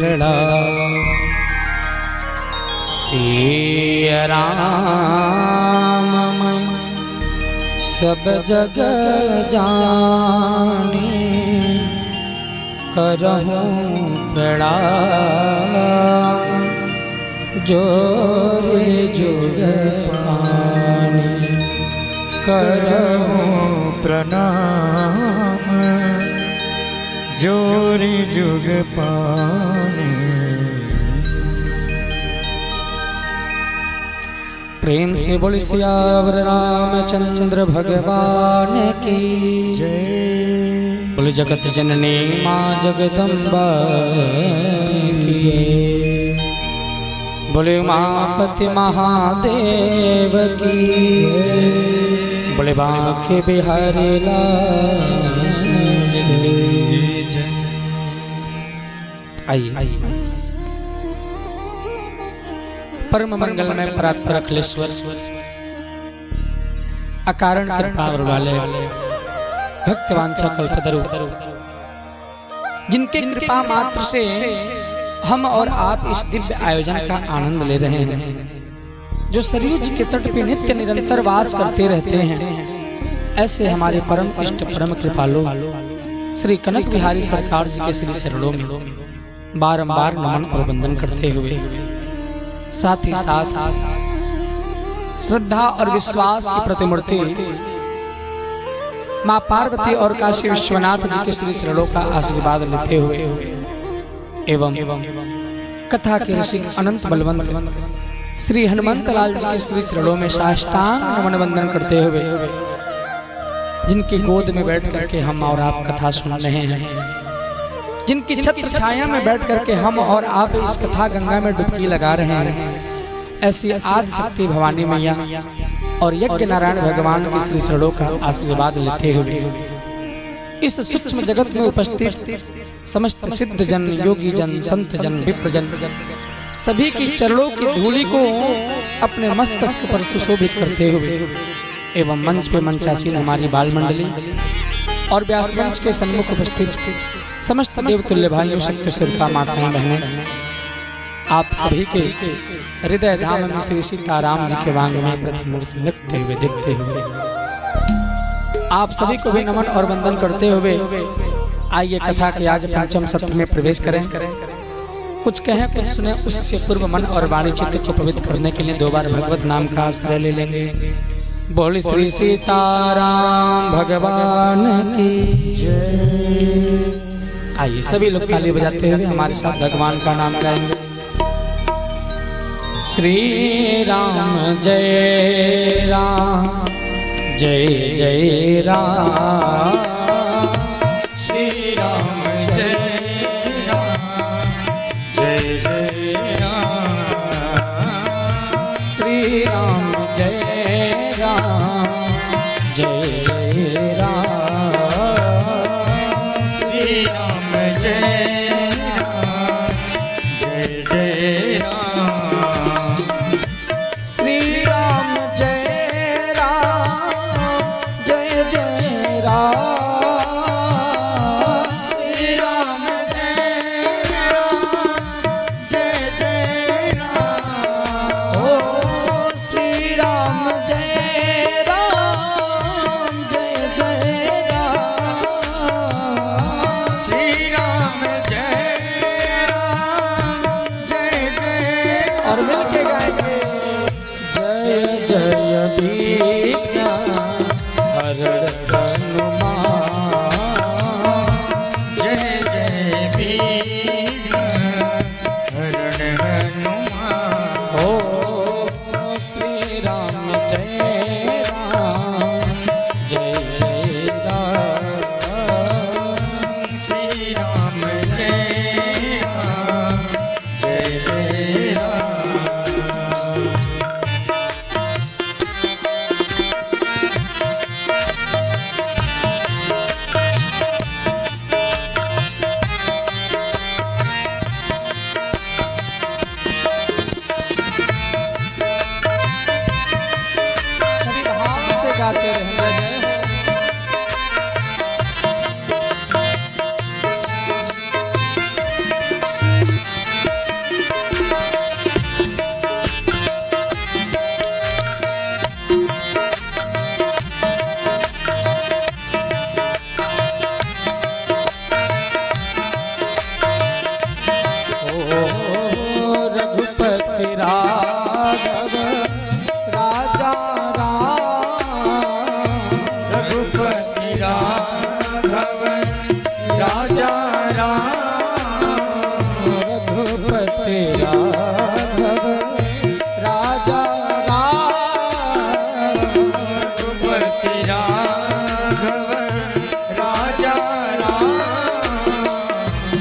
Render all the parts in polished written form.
प्रणाम। सिया राम सब जग जाने, करहूं प्रणाम जोरे जुग पानी। करहूं प्रणाम जोरे जुग पानी। प्रेम से बोल सियावर रामचंद्र भगवान की जय। बोल जगत जननी माँ जगदम्बा की। बोले उमापति महादेव की। बोले बांके बिहारी लाल की। आइए परम मंगल में परात्पर अखिलेश्वर अकारण कृपा वाले भक्तवांछा कल्पतरु, जिनके कृपा मात्र से हम और आप इस दिव्य आयोजन का आनंद ले रहे हैं, जो सरयू जी के तट पे नित्य निरंतर वास करते रहते हैं, ऐसे हमारे परम इष्ट परम कृपालु श्री कनक बिहारी सरकार जी के श्री चरणों में बारंबार नमन और वंदन करते हुए साथ ही साथ श्रद्धा और विश्वास की प्रतिमूर्ति माँ पार्वती और काशी विश्वनाथ जी के श्री चरणों का आशीर्वाद लेते हुए एवं कथा के ऋषि अनंत बलवंत श्री हनुमंत लाल जी के श्री चरणों में साष्टांग नमन वंदन करते हुए, जिनकी गोद में बैठ करके हम और आप कथा सुन रहे हैं, जिनकी छत्र छाया में बैठ करके हम और आप इस कथा गंगा में डुबकी लगा रहे हैं, ऐसी आदि शक्ति भवानी मैया और यज्ञ नारायण भगवान के श्री चरणों का आशीर्वाद लेते हुए इस सूक्ष्म जगत में उपस्थित समस्त सिद्ध जन, योगी जन, संत जन, विप्र जन सभी की चरणों की धूलि को अपने मस्तक पर सुशोभित करते हुए एवं मंच पे मंचासीन हमारी बाल मंडली और व्यास मंच के सन्मुख उपस्थित समस्त देवतुल्य भाइयों, शक्ति सिरका माताएं बहनें, आप सभी के हृदय धाम में श्री सीताराम जी के वांग में प्रतिमूर्ति लगते हुए देखते हुए आप सभी को भी नमन और वंदन करते हुए आइए कथा के आज पंचम सत्र में प्रवेश करें। कुछ कहें कुछ सुने, उससे पूर्व मन और वाणी चित्त को पवित्र करने के लिए 2 बार भगवत नाम का आश्रय ले लेंगे। बोल श्री सीताराम भगवान की जय। आइए सभी लोग ताली बजाते हुए हमारे साथ भगवान का नाम गाएंगे। श्री राम जय राम जय जय राम। श्री राम जय राम जय जय राम। श्री राम जय राम जय जय राम। श्री राम जय राम जय जय राम। श्री राम जय राम जय जय राम। श्री राम जय राम जय जय राम। ओ श्री राम जय राम जय जय राम। श्री राम जय राम जय जय। और मिलके गाएंगे जय जय विद्या हरण हनुमान। जय जय वीर हरण हनुमान। ओ श्री राम जय राम जय जय राम। श्री राम जय राम जय जय राम। राघव राजा रघुपति राघव राजा रघुपति राघव राजा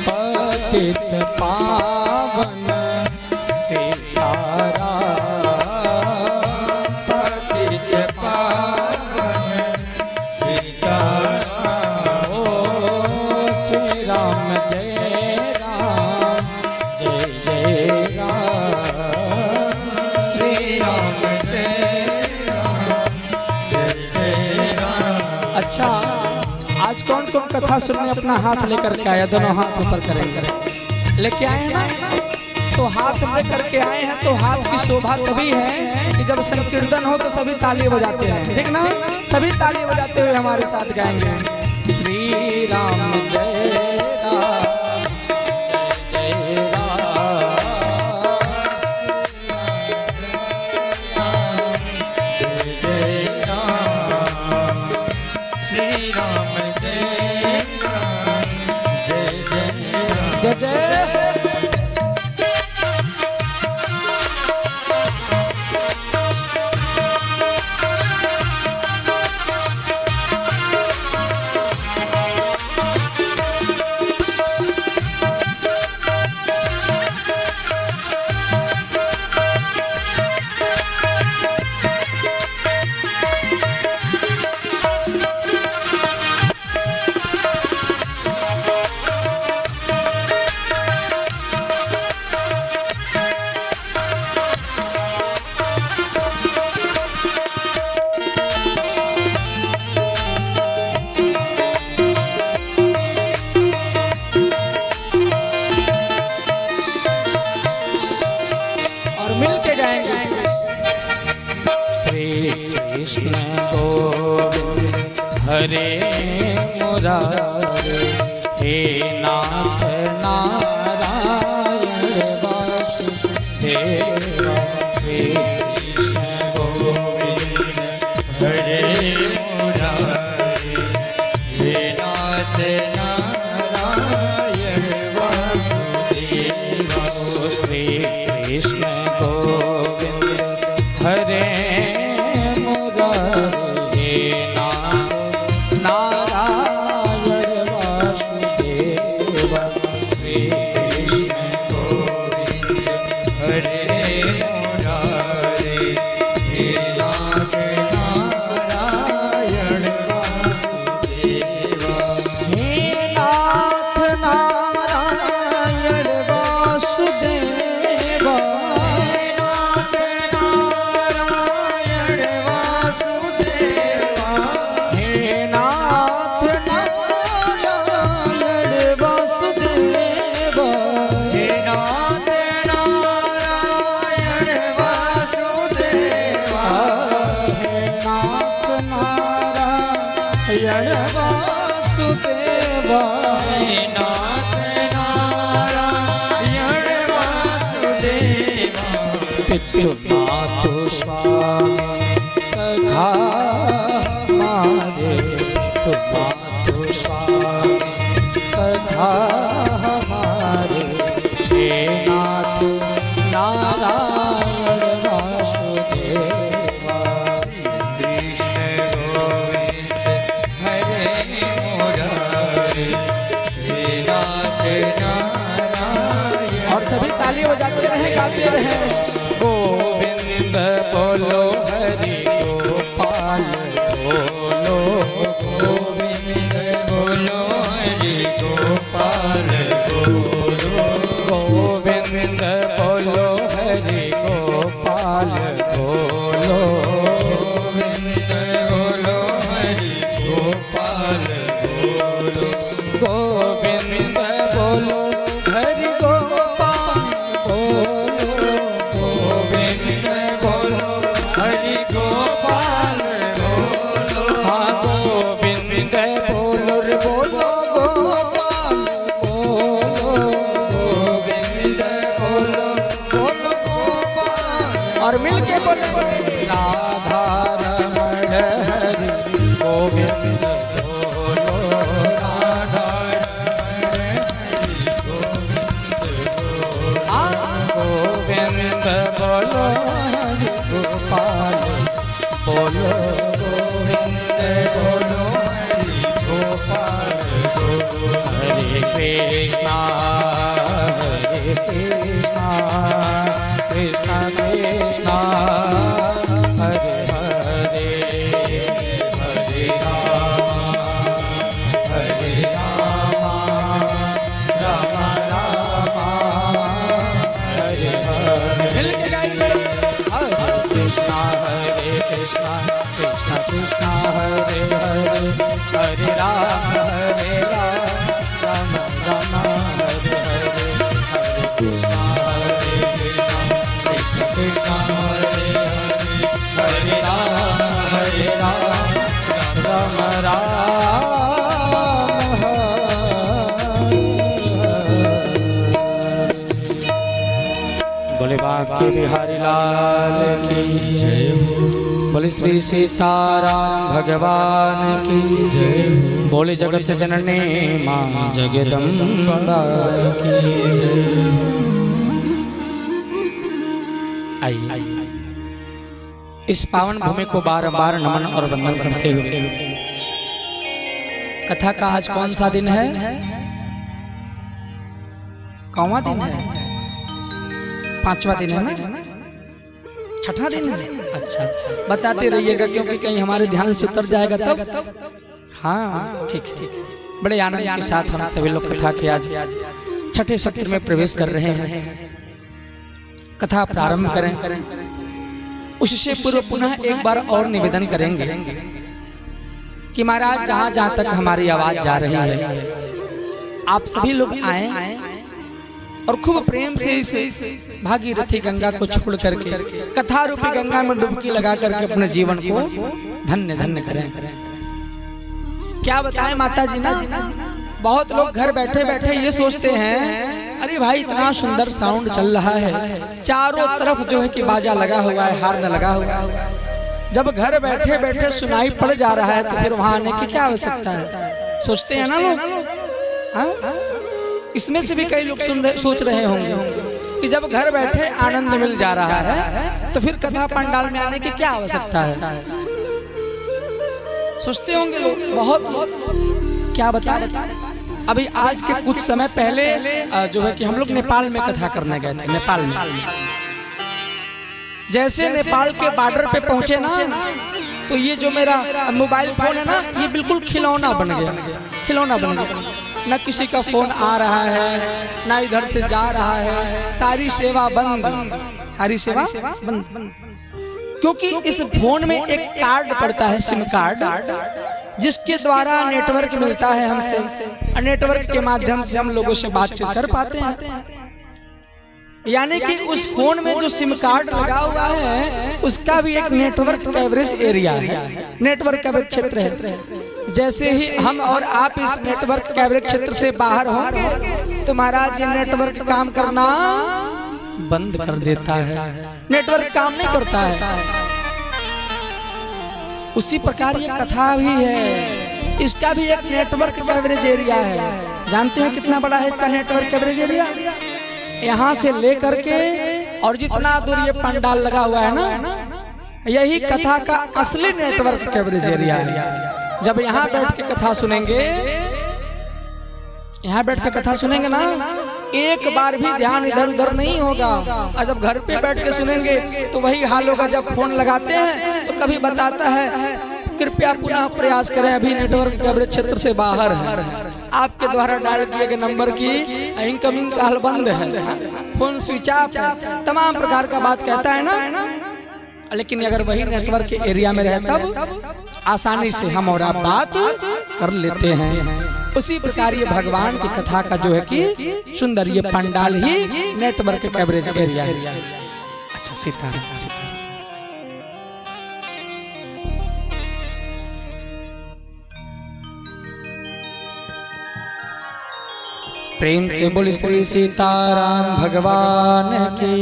पतित पावन सीताराम पतित पावन सीताराम। ओ श्री राम जय राम जय जय राम श्री राम जय राम जय जय राम। अच्छा, आज कौन कौन कथा सुनने अपना हाथ लेकर के आया? दोनों हाथ ऊपर करेंगे, लेके आए हैं ना? तो हाथ लेकर के आए हैं तो हाथ की शोभा तभी है कि जब संकीर्तन हो तो सभी ताली बजाते हैं, ठीक ना? सभी ताली बजाते हुए हमारे साथ गाएंगे श्री राम जय राम जय जय जय जय राम। श्री राम जय राम जय जय राम। जय जय। मिल के गाएंगे श्री कृष्ण गोविंद हरे मुरारे हे नाथ नारायण वासुदेव श्री कृष्ण गोविंद हरे मुरारे हे नाथ नारायण वासुदेव। श्री कृष्ण गोविंद हरे मुरारे हे नाथ नारायण वासुदेव श्री कृष्ण गोविंद हरे मुरारे हे नाथ नारायण वासुदेव। हे नाथ नारायण वासुदेव नाथ नारायण वासुदेव। हे नाथ नारायण वासुदेव हे नाथ नारायण वासुदेव। हे नाथ नारायण वासुदेव हे नाथ नारायण वासुदेव। पितृमातु स्वामी सखा हमारे पितृमातु स्वामी सखा हमारे हे नाथ नारायण वासुदेवा कृष्ण गोविंद हरे मुरारे हे नाथ नारायण। और सभी ताली बजाते रहे, गाते रहे गोविंद बोलो हरि गोपाल बोलो गोविंद बोलो हरि गोपाल बोलो। गोविंद बोलो हरि गोपाल बोलो गोविंद बोलो हरि गोपाल बोलो। गोविंद बोलो हरि गोपाल बोलो गोविंद बोलो हरि गोपाल बोलो। हाँ गोविंद बोलो रे बोलो गोपाल बोलो गोविंद बोलो बोलो गोपाल। और मिलके बोले राधा रमण हरि गोविंद बोलो गोपाल हरे कृष्णा कृष्णा कृष्णा हरे हरे हरे राम राम राम हरे हरे मिलके गाइए हरे कृष्णा कृष्णा कृष्णा हरे हरे हरे राम राम राम हरे हरे हरे कृष्णा कृष्णा कृष्णा हरे हरे हरे राम राम राम बोले बांके बिहारी लाल की जय हो बोले श्री सीताराम भगवान की जय हो बोले जगत जननी मां जगदम्बा की जय आइए इस पावन भूमि को बार-बार नमन और वंदन करते हुए कथा का आज कौन सा दिन है? कौवा दिन है? पांचवा दिन है ना? छठा दिन है? अच्छा बताते रहिएगा क्योंकि कहीं हमारे ध्यान से उतर जाएगा तब। हाँ ठीक है। बड़े आनंद के साथ हम सभी लोग कथा के आज छठे सत्र में प्रवेश कर रहे हैं। कथा प्रारंभ करें उससे पूर्व पुनः एक बार और निवेदन करेंगे कि महाराज जहां जहां तक हमारी आवाज जा रही है आप सभी लोग आए और खूब प्रेम से इस भागीरथी गंगा को छोड़ करके कथा रूपी गंगा में डुबकी लगा करके अपने जीवन को धन्य धन्य करें। क्या बताएं माता जी ना, बहुत लोग घर बैठे बैठे ये सोचते हैं अरे भाई इतना सुंदर साउंड चल रहा है, चारों तरफ जो है कि बाजा लगा हुआ है, हार्न लगा हुआ है, जब घर बैठे बैठे सुनाई पड़ जा रहा है तो फिर वहां आने की क्या आवश्यकता है? सोचते हैं ना लोग। इसमें से भी कई लोग सोच रहे होंगे कि जब घर बैठे आनंद मिल जा रहा है तो फिर कथा पंडाल में आने की क्या आवश्यकता है? सोचते होंगे लोग बहुत। क्या बताएं, अभी आज के कुछ समय पहले जो है कि हम लोग नेपाल में कथा करने गए थे। नेपाल में जैसे नेपाल के बॉर्डर पे पहुंचे ना तो ये जो मेरा मोबाइल फोन है ना ये बिल्कुल खिलौना बन गया, खिलौना बन गया। न किसी का फोन आ रहा है ना इधर से जा रहा है, सारी सेवा बंद, सारी सेवा बंद। क्योंकि इस फोन में एक कार्ड पड़ता है, सिम कार्ड, जिसके द्वारा नेटवर्क मिलता है हमसे, और नेटवर्क के माध्यम से हम लोगों से बातचीत कर पाते हैं। यानी कि उस फोन में जो सिम कार्ड लगा हुआ है उसका भी एक नेटवर्क कवरेज एरिया है, नेटवर्क कवरेज क्षेत्र है। जैसे ही हम और आप इस नेटवर्क कवरेज क्षेत्र से बाहर होंगे तो महाराज ये नेटवर्क काम करना बंद कर देता है, नेटवर्क काम नहीं करता है। उसी प्रकार ये कथा भी है, इसका भी एक नेटवर्क कवरेज एरिया है। जानते हैं कितना बड़ा है इसका नेटवर्क कवरेज एरिया? यहाँ से लेकर के और जितना दूर ये पंडाल लगा हुआ है ना, यही कथा का असली नेटवर्क कवरेज एरिया है। जब यहाँ बैठ के कथा सुनेंगे, यहाँ बैठ के कथा सुनेंगे ना, एक बार भी ध्यान इधर उधर नहीं होगा। और जब घर पे बैठ के सुनेंगे तो वही हाल होगा। जब फोन लगाते हैं तो कभी बताता है कृपया पुनः प्रयास करें, अभी नेटवर्क कवरेज क्षेत्र से बाहर है, आपके द्वारा डायल किए गए नंबर की इनकमिंग कॉल बंद है, फोन स्विच ऑफ है, तमाम प्रकार का बात कहता है ना। लेकिन अगर वही नेटवर्क के एरिया में रहे तब आसानी से हम और आप बात कर लेते हैं। उसी प्रकार ये भगवान की कथा का जो है कि सुंदर ये पंडाल ही नेटवर्क कवरेज एरिया है। अच्छा सीताराम, प्रेम से बोले श्री सीताराम भगवान की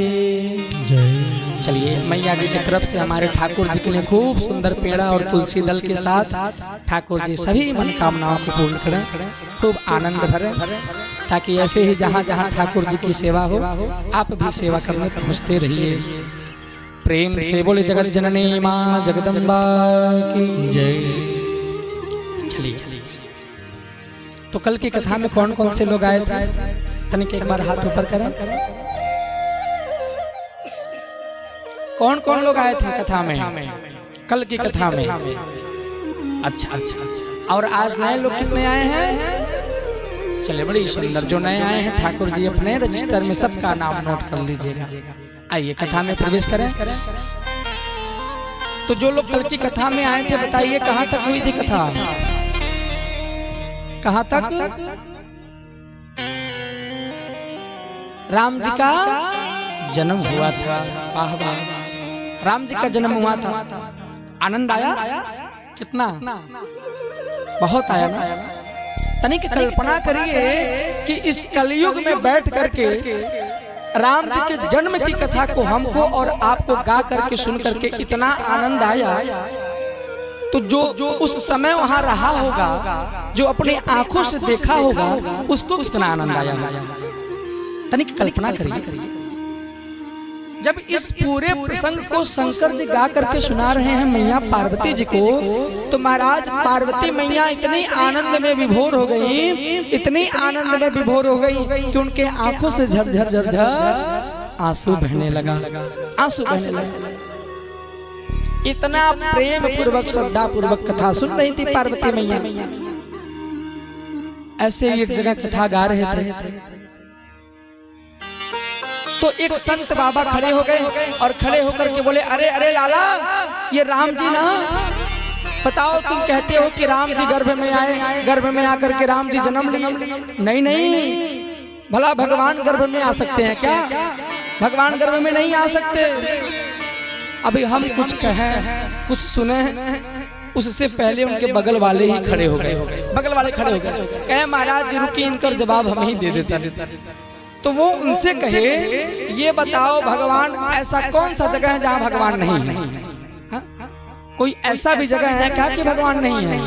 जय। चलिए मैया जी की तरफ से हमारे ठाकुर जी के लिए खूब सुंदर पेड़ा और तुलसी दल के साथ ठाकुर जी सभी मनोकामनाओं को पूर्ण करें, खूब आनंद भरें, ताकि ऐसे ही जहाँ जहाँ ठाकुर जी की सेवा हो आप भी सेवा करने पहुँचते रहिए। प्रेम से बोले जगत जननी माँ जगदम्बा की जय। चलिए तो कल की कथा में कौन कौन से लोग आए थे? तनिक एक बार हाथ ऊपर करें। कौन कौन लोग आए थे कथा में, कल की कथा में? अच्छा अच्छा। और आज नए लोग कितने आए हैं? चले, बड़ी सुंदर। जो नए आए हैं ठाकुर जी अपने रजिस्टर में सबका नाम नोट कर लीजिएगा। आइए कथा में प्रवेश करें। तो जो लोग कल की कथा में आए थे, बताइए कहां तक हुई थी कथा? कहां तक? राम जी का जन्म हुआ था। वाह वाह, राम जी का जन्म हुआ था। आनंद आया कितना? बहुत आया ना। तनिक कल्पना करिए कि इस कलयुग में बैठ करके राम जी के जन्म की कथा को हमको और आपको गा करके सुन करके इतना आनंद आया, तो जो उस समय वहां रहा होगा, जो अपनी आंखों से देखा होगा, उसको कितना आनंद आया होगा। तनिक कल्पना करिए। जब इस पूरे प्रसंग को शंकर जी गा करके सुना रहे हैं मैया पार्वती जी को, तो महाराज पार्वती मैया इतनी आनंद में विभोर हो गई, इतनी आनंद में विभोर हो गई कि उनके आंखों से झरझर झरझर आंसू बहने लगा, आंसू बहने लगा। इतना प्रेम पूर्वक श्रद्धा पूर्वक कथा सुन रही थी पार्वती मैया। ऐसे एक जगह कथा गा रहे थे, तो एक संत बाबा खड़े हो गए और खड़े होकर के बोले, अरे अरे लाला, ये राम जी ना, बताओ तुम कहते हो कि राम जी गर्भ में आए, गर्भ में आकर के राम जी जन्म लिए। नहीं नहीं, भला भगवान गर्भ में आ सकते हैं क्या? भगवान गर्भ में नहीं आ सकते। अभी हम कुछ कहें, कुछ सुने, उससे पहले उनके बगल वाले ही खड़े हो गए। बगल वाले खड़े हो गए, कहे महाराज जी रुकिए, इनका जवाब हम ही दे देते। तो वो उनसे कहे, ये बताओ भगवान ऐसा कौन सा जगह है जहाँ भगवान नहीं है? हा? कोई ऐसा भी जगह है क्या कि भगवान नहीं है?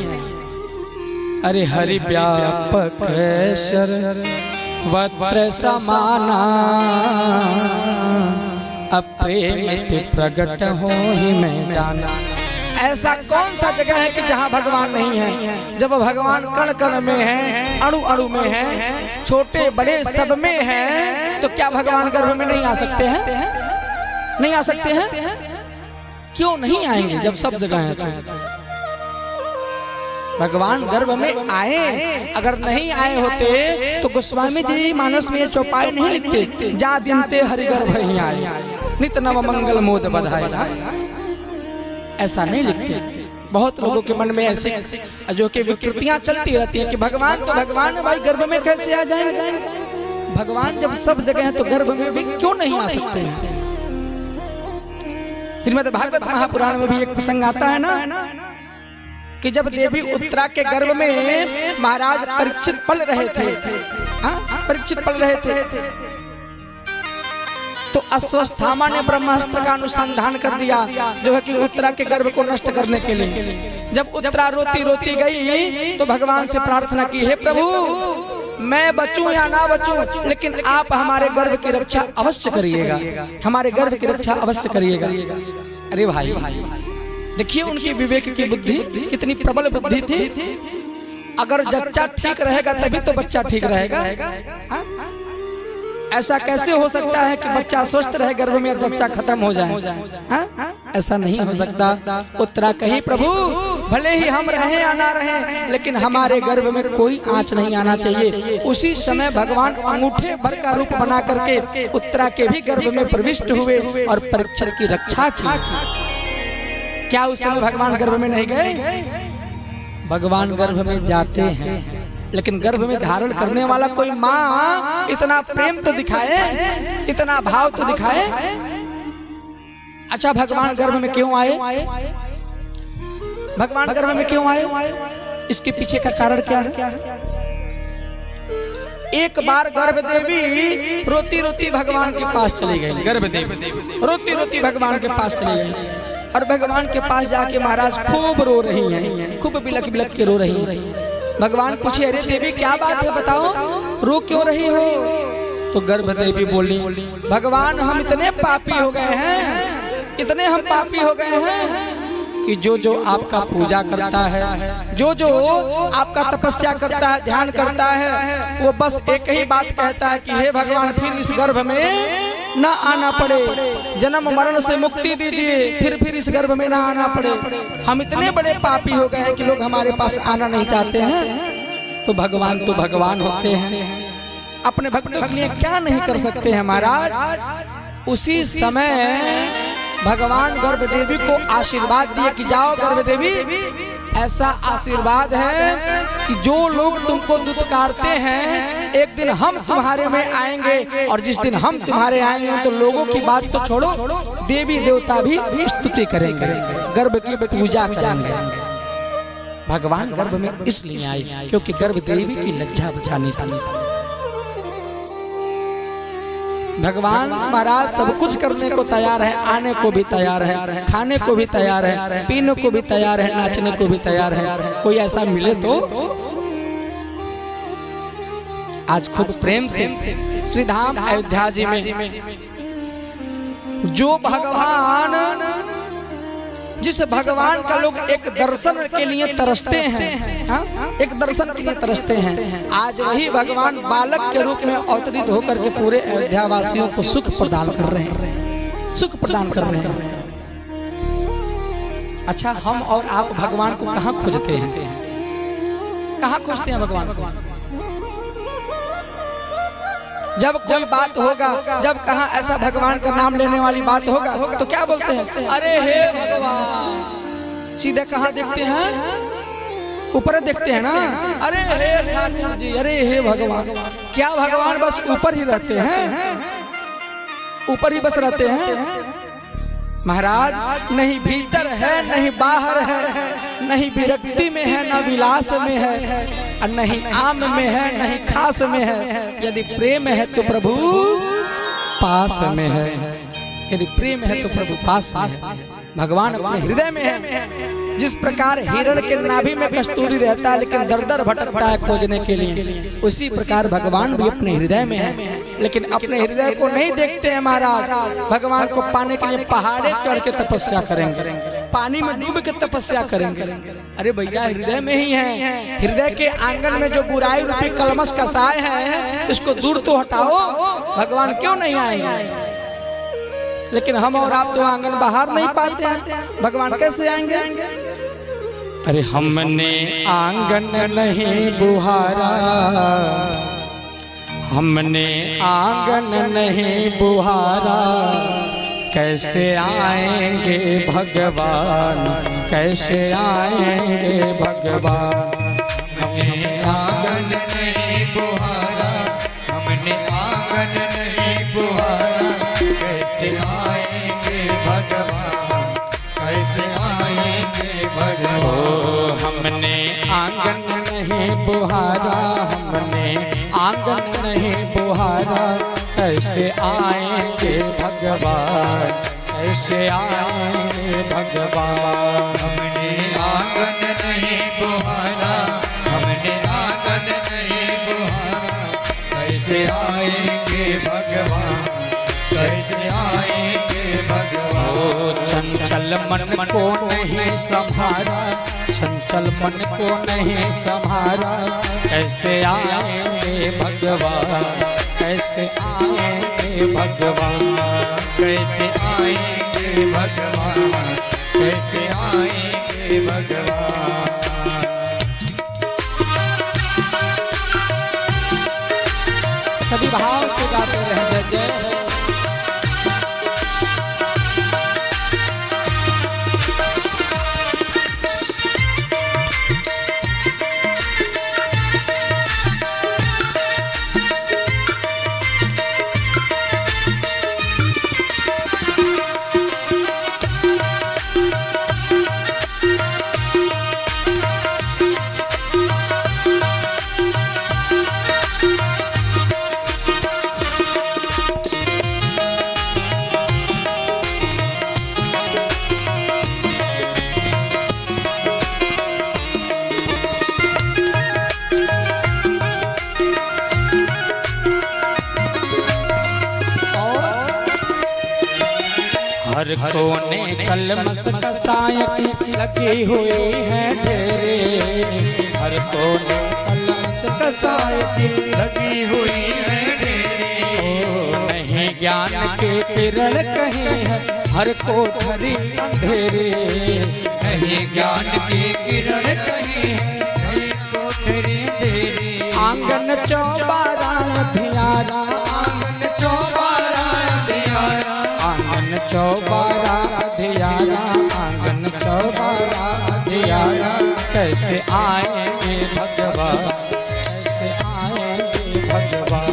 अरे हरि व्यापक सर्वत्र समाना, अप्रेमित प्रगट हो ही मैं जाना। ऐसा कौन सा जगह है कि जहाँ भगवान नहीं है? जब भगवान कण कण में है, अणु अणु में है, छोटे बड़े सब में है, तो क्या भगवान गर्भ में नहीं आ सकते हैं? नहीं आ सकते हैं? क्यों नहीं आएंगे जब सब जगह है? तो भगवान गर्भ में आए, अगर नहीं आए होते तो गोस्वामी जी मानस में ये चौपाई नहीं लिखते, जा दिनते हरि गर्भ ही आए, नित नव मंगल मोद बधाई। ऐसा नहीं लिखते। बहुत लोगों के मन में ऐसे जो कि विकृतियां चलती रहती हैं कि भगवान तो भगवान भाई गर्भ में कैसे आ जाएंगे? भगवान जब सब जगह है तो गर्भ में भी क्यों नहीं आ सकते हैं? श्रीमद् भागवत महापुराण में भी एक प्रसंग आता है ना, कि जब देवी उत्तरा के गर्भ में महाराज परीक्षित पल रहे थे, परीक्षित पल रहे थे, तो अश्वस्थामा ने ब्रह्मास्त्र का अनुसंधान कर दिया, जो है कि उत्तरा के गर्भ को नष्ट करने के लिए। जब उत्तरा रोती रोती गई तो भगवान से प्रार्थना की, हे प्रभु मैं बचूं या ना बचूं, लेकिन आप हमारे गर्भ की रक्षा अवश्य करिएगा, हमारे गर्भ की रक्षा अवश्य करिएगा। अरे भाई देखिए उनकी विवेक की बुद्धि कितनी प्रबल बुद्धि थी। अगर जच्चा ठीक रहेगा तभी तो बच्चा ठीक रहेगा। ऐसा कैसे हो सकता है कि बच्चा स्वस्थ रहे गर्भ में, जच्चा खत्म हो जाए? ऐसा नहीं हो सकता। उत्तरा कही, प्रभु भले ही हम रहे या ना रहे, लेकिन हमारे गर्भ में कोई आंच नहीं आना चाहिए। उसी समय भगवान अंगूठे भर का रूप बना करके उत्तरा के भी गर्भ में प्रविष्ट हुए और परीक्षित की रक्षा की। क्या उस समय भगवान गर्भ में नहीं गए? भगवान गर्भ में जाते हैं, लेकिन गर्भ में धारण करने वाला कोई माँ इतना प्रेम तो दिखाए, इतना भाव तो दिखाए। अच्छा भगवान गर्भ में क्यों आए? भगवान गर्भ में क्यों आए? इसके पीछे का कारण क्या है? एक बार गर्भ देवी रोती रोती भगवान के पास चली गई। गर्भ देवी रोती रोती भगवान के पास चली गई और भगवान के पास जाके महाराज खूब रो रही हैं, खूब बिलक बिलक के रो रही हैं। भगवान पूछे, अरे देवी क्या बात है, बताओ रो क्यों रही हो? तो गर्भ देवी बोली, भगवान हम इतने पापी हो गए हैं, इतने हम पापी हो गए हैं कि जो जो आपका पूजा करता है, जो जो आपका तपस्या करता है, ध्यान करता है, वो बस एक ही बात कहता है कि हे भगवान फिर इस गर्भ में ना आना पड़े, जन्म मरण से मुक्ति दीजिए, फिर इस गर्भ में ना आना पड़े। हम इतने बड़े पापी हो गए हैं कि लोग हमारे पास आना नहीं चाहते हैं। तो भगवान होते हैं, अपने भक्तों के लिए क्या नहीं कर सकते हैं महाराज। उसी समय भगवान गर्भ देवी को आशीर्वाद दिए कि जाओ गर्भ देवी, ऐसा आशीर्वाद है कि जो लोग तुमको दुत्कारते हैं, एक दिन हम तुम्हारे में आएंगे, और जिस दिन हम तुम्हारे आएंगे तो लोगों की बात तो छोड़ो, देवी देवता भी स्तुति करेंगे, गर्भ की पूजा करेंगे। भगवान गर्भ में इसलिए आए क्योंकि गर्भ देवी की लज्जा बचानी थी। भगवान महाराज सब कुछ करने को तैयार है, आने को भी तैयार है, खाने को भी तैयार है, पीने को भी तैयार है, नाचने को भी तैयार है। कोई ऐसा मिले तो आज खूब प्रेम से श्री धाम अयोध्या जी में जो भगवान, जिस भगवान का लोग एक दर्शन के लिए तरसते हैं, हाँ? एक दर्शन के लिए तरसते हैं, आज वही भगवान बालक के रूप में अवतरित होकर के पूरे अयोध्या वासियों को सुख प्रदान कर रहे हैं, सुख प्रदान कर रहे हैं। अच्छा, हम और आप भगवान को कहाँ खोजते हैं, कहाँ खोजते हैं भगवान को? जब कोई बात होगा, जब कहाँ ऐसा भगवान का नाम लेने वाली बात होगा तो क्या बोलते हैं? अरे हे भगवान। सीधे कहाँ देखते हैं? ऊपर देखते हैं ना। अरे हे ठाकुर जी, अरे हे भगवान। क्या भगवान बस ऊपर ही रहते हैं? ऊपर ही बस रहते हैं महाराज? नहीं भीतर है, नहीं बाहर है, नहीं विरक्ति में है, न विलास में है, और नहीं आम में है, नहीं खास में है। यदि प्रेम है तो प्रभु पास में है, यदि प्रेम है तो प्रभु पास में है। भगवान अपने हृदय में है। जिस प्रकार हिरण के नाभि में कस्तूरी रहता है लेकिन दर दर भटकता है खोजने के लिए, उसी प्रकार भगवान भी अपने हृदय में है, लेकिन अपने हृदय को नहीं देखते हैं महाराज। भगवान को पाने के लिए पहाड़े चढ़ के तपस्या करेंगे, पानी में डूब के तपस्या करेंगे। अरे भैया हृदय में ही है। हृदय के आंगन में जो बुराई रूपी कलमश का साय है, इसको दूर तो हटाओ, भगवान क्यों नहीं आएंगे? लेकिन हम और आप तो आंगन बाहर नहीं पाते हैं, भगवान कैसे आएंगे? अरे हमने आंगन नहीं बुहारा, हमने आंगन नहीं बुहारा, कैसे आएंगे भगवान, कैसे आएंगे भगवान। हमने आंगन नहीं बुहारा, हमने आंगन नहीं बुहारा, कैसे आएंगे भगवान, कैसे आएंगे भगवान। ओ हमने आंगन नहीं बुहारा, हमने आंगन नहीं बुहारा, कैसे आएंगे भगवान, कैसे आएंगे भगवान। हमने आंगन नहीं बुहारा, हमने आंगन नहीं बुहारा, कैसे आएंगे भगवान, कैसे आएंगे भगवान। ओ चंचल मन को नहीं संभारा, चंचल मन को नहीं संभारा, कैसे आएंगे भगवान, कैसे आएंगे भगवान, कैसे आएंगे भगवान, कैसे आएंगे भगवान। सभी भाव से गाते रहे जय जय। हर कोने कलमस कसायक लगे हुए हैं ढेरे, हर कोने कलमस कसायक लगी हुई है ढेरे। नहीं ज्ञान के किरण कहीं है हर कोठरी अंधेरे, नहीं ज्ञान की किरण कहीं है हर कोठरी अंधेरे। आंगन चौबारा धियारा, आंगन चौबारा अंधियारा, आंगन चौबारा धियारा, आंगन चौबारा धियारा। कैसे आएंगे भगवान, कैसे आएंगे भगवान।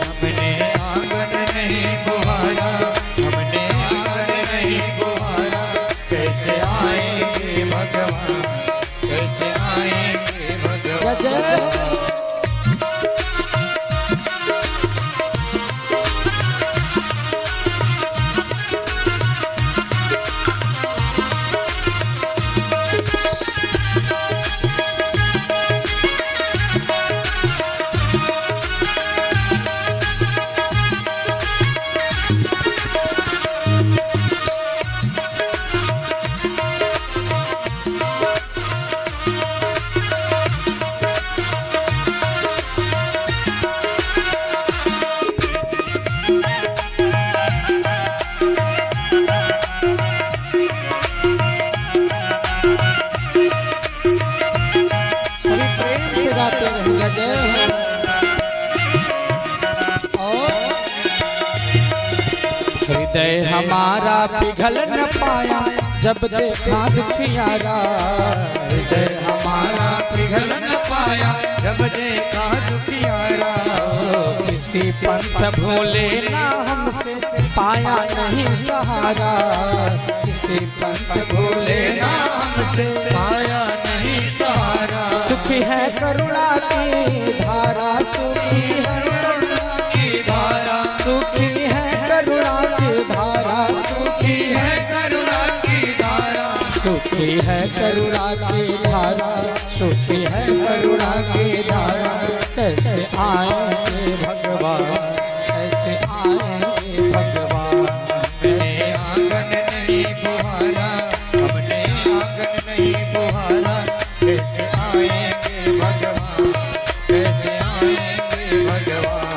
हमने आंगन नहीं बुहारा, हमने आंगन नहीं बुहारा। कैसे आएंगे भगवान, कैसे आएंगे भगवान। जय हृदय हमारा पिघल न पाया जब देखा दुखियारा, हृदय हमारा पिघल न पाया जब देखा दुखियारा। किसी पंथ भूले ना हमसे पाया नहीं सहारा, किसी पंथ भूले ना हमसे पाया नहीं सहारा। सुखी है करुणा की धारा, सुखी है करुणा की धारा, सुखी है करुणा की धारा, सुखी है करुणा की धारा। सुखी है करुणा की धारा, सुखी है करुणा की धारा। कैसे आएंगे भगवान, कैसे आएंगे भगवान। हमने आंगन नहीं बुहारा, हमने आंगन नहीं बुहारा। कैसे आएंगे भगवान, कैसे आएंगे भगवान।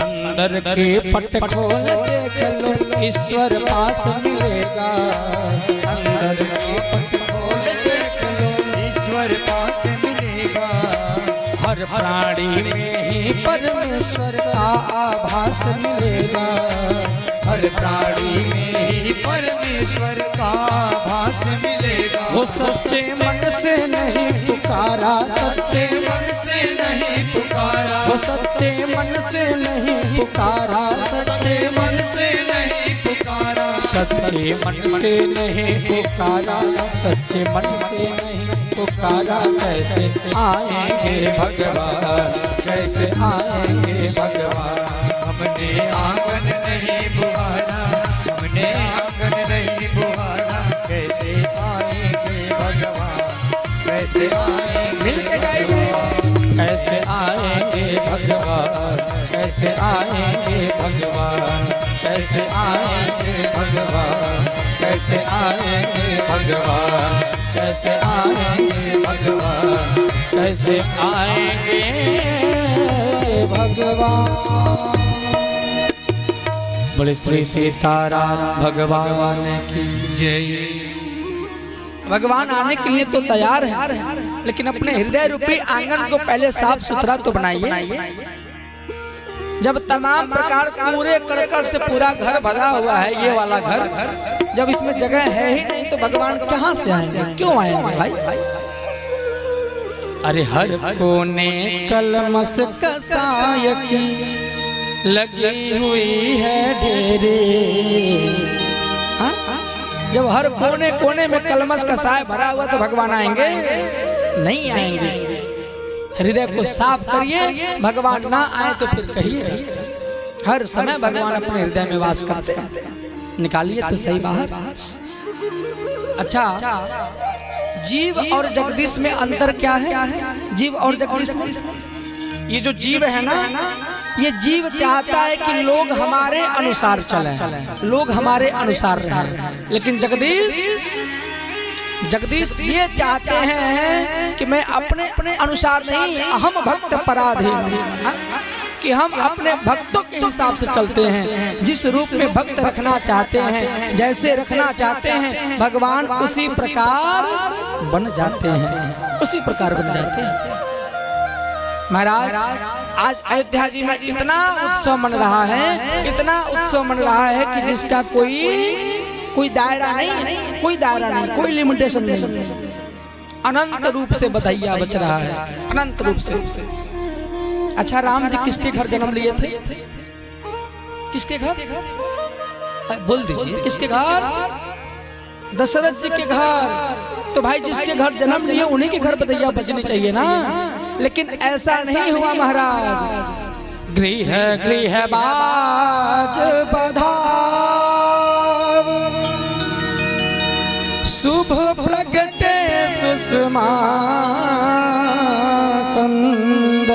अंदर के पट खोल देख लो ईश्वर पास मिलेगा, अंदर के पट खोल देख लो ईश्वर पास मिलेगा। हर प्राणी में ही परमेश्वर का आभास मिलेगा, हर प्राणी में ही परमेश्वर का आभास मिलेगा। वो सच्चे मन से नहीं पुकारा, सच्चे मन से नहीं पुकारा, वो सच्चे मन से नहीं पुकारा, सच्चे मन से नहीं पुकारा। सच्चे मन से नहीं पुकारा, सच्चे मन से नहीं पुकारा। कैसे आएंगे भगवान, कैसे आएंगे भगवान। हमने आंगन नहीं बुहारा, हमने आंगन नहीं बुहारा। कैसे आएंगे भगवान, कैसे आएंगे मिलके गाएंगे। कैसे आएंगे भगवान, कैसे आएंगे भगवान, कैसे आएंगे भगवान, कैसे आएंगे भगवान, कैसे आएंगे भगवान, कैसे आएंगे भगवान। बोले श्री सीताराम भगवान की जय। भगवान आने के लिए तो तैयार है, लेकिन अपने हृदय रूपी आंगन को पहले साफ सुथरा तो बनाइए। जब तमाम प्रकार कूड़े करकट से पूरा घर भरा हुआ है, ये वाला घर, जब इसमें जगह है ही नहीं तो भगवान कहाँ से आएंगे, क्यों आएंगे भाई? अरे हर कोने कलमस कसाय की लगी हुई है ढेरे। जब हर कोने कोने में कलमस कसाय भरा हुआ तो भगवान आएंगे? नहीं आएंगे। हृदय को साफ करिए, भगवान ना आए तो फिर कहिए। हर समय भगवान अपने हृदय में वास करते हैं, निकालिए तो सही बाहर। अच्छा, जीव और जगदीश में अंतर क्या है? जीव और जगदीश में, ये जो जीव है ना, ये जीव चाहता है कि लोग हमारे अनुसार चलें, लोग हमारे अनुसार रहें, लेकिन जगदीश ये चाहते हैं कि मैं अपने अनुसार नहीं, अहम भक्त पराधीन, कि हम अपने भक्तों के हिसाब से चलते हैं। जिस रूप में भक्त रखना चाहते हैं, जैसे रखना चाहते हैं, भगवान उसी प्रकार बन जाते हैं, उसी प्रकार बन जाते हैं। महाराज, आज अयोध्या जी में इतना उत्सव मन रहा है, इतना उत्सव मन रहा है कि जिसका कोई दायरा नहीं, कोई दायरा नहीं, कोई लिमिटेशन नहीं। अनंत रूप से बधाइया बच रहा है, अनंत रूप से। अच्छा, राम जी किसके घर जन्म लिए थे? किसके घर? बोल दीजिए, किसके घर? दशरथ जी के घर। तो भाई जिसके घर जन्म लिए उन्हीं के घर बधाइया बजनी चाहिए ना। लेकिन ऐसा नहीं हुआ महाराज। गृह गृह बाज बधाव, शुभ प्रगटे सुषमा कंद,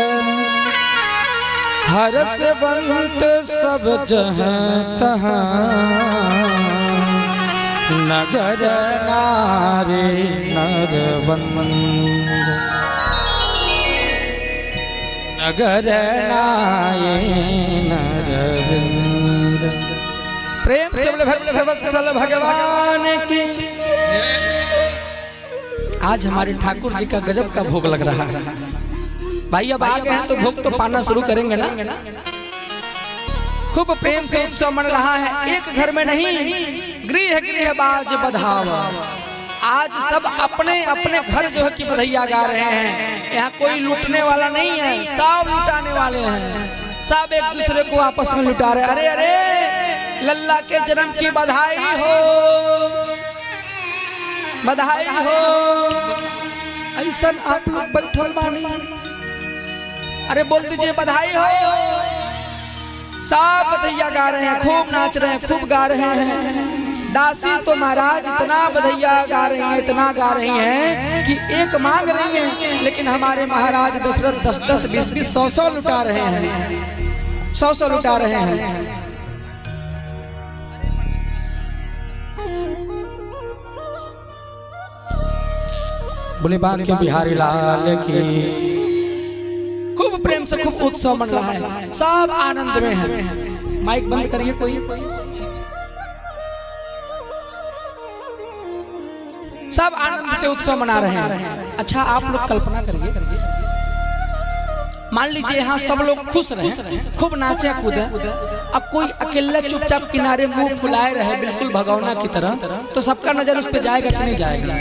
हरसवंत सब जहाँ तहाँ, नगर नारी नरवंद, नगर नाये नरविंद। प्रेम से बोले भगवत्सल भगवान की। आज हमारे ठाकुर जी का गजब का भोग लग रहा है भाई। अब आ गए हैं तो भोग तो पाना शुरू करेंगे ना। खूब प्रेम से उत्सव मन रहा है, एक घर में नहीं, गृह गृह बाज बधावा। आज सब अपने अपने घर जो है कि बधाइया गा रहे हैं। यहाँ कोई लूटने वाला नहीं है, सब लुटाने वाले हैं। सब एक दूसरे को आपस में लुटा रहे। अरे अरे, लल्ला के जन्म की बधाई हो, बधाई हो। ऐसा आप लोग बैठल बानी, अरे बोल दीजिए बधाई हो। सब बधाइया गा रहे हैं, खूब नाच रहे हैं, खूब गा रहे हैं। दासी तो महाराज इतना बधाइया गा रही हैं, इतना गा रही हैं कि एक मांग रही हैं, लेकिन हमारे महाराज दशरथ 10-10, 20-20, 100-100 लुटा रहे हैं, 100-100 लुटा रहे हैं। बोले बांके बिहारी लाल की। खूब प्रेम से खूब उत्सव मन रहा है, सब आनंद में है। माइक बंद करिए कोई। सब आनंद से उत्सव मना रहे हैं। अच्छा, आप लोग कल्पना करिए, मान लीजिए यहाँ सब लोग खुश रहे, खूब नाचे कूदे, अब कोई अकेला चुपचाप किनारे मुंह फुलाए रहे बिल्कुल भगौना की तरह, तो सबका नजर उस पर जाएगा कि नहीं जाएगा?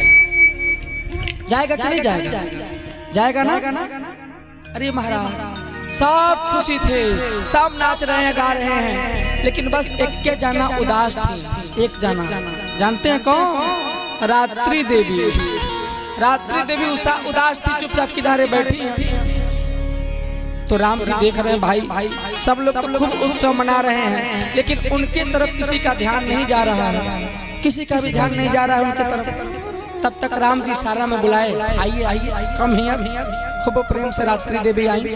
जाएगा कि नहीं जाएगा? जाएगा ना। अरे महाराज, सब खुशी थे, सब नाच रहे हैं, गा रहे हैं, लेकिन बस एक के जाना उदास थी। एक जाना, जानते हैं कौन? रात्रि देवी। रात्रि देवी उदास थी, चुपचाप किनारे बैठी है। तो राम जी देख रहे हैं भाई, सब लोग तो खूब उत्सव मना रहे हैं, लेकिन उनके तरफ किसी का ध्यान नहीं जा रहा है, किसी का भी ध्यान नहीं जा रहा है उनके तरफ। तब तक राम जी सारा में बुलाए, आइए आइए, कम हियर। खूब प्रेम से रात्रि देवी आई।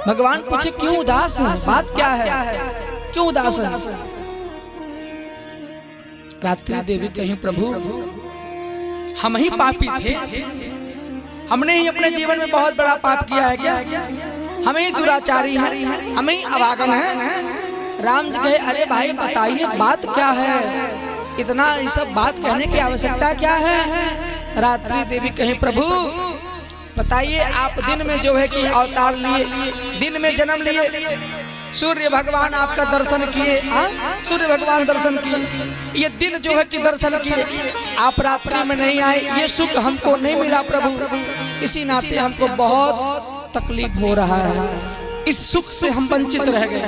भगवान पूछे क्यों उदास है, बात क्या है, क्यों उदास है? रात्रि देवी कहीं प्रभु हम ही पापी थे, हमने ही अपने जीवन में बहुत बड़ा पाप किया है क्या? हम ही दुराचारी हैं, हम ही अभागन हैं। राम जी कहे अरे भाई बताइए बात क्या है, इतना ये सब बात कहने की आवश्यकता क्या है? रात्रि देवी कहे प्रभु बताइए आप दिन में जो है कि अवतार लिए, दिन में जन्म लिए, सूर्य भगवान आपका दर्शन किए, सूर्य भगवान दर्शन किए, ये दिन जो है कि दर्शन किए, आप रात्रि में नहीं आए, ये सुख हमको नहीं मिला प्रभु, इसी नाते हमको बहुत तकलीफ हो रहा है, इस सुख से हम वंचित रह गए।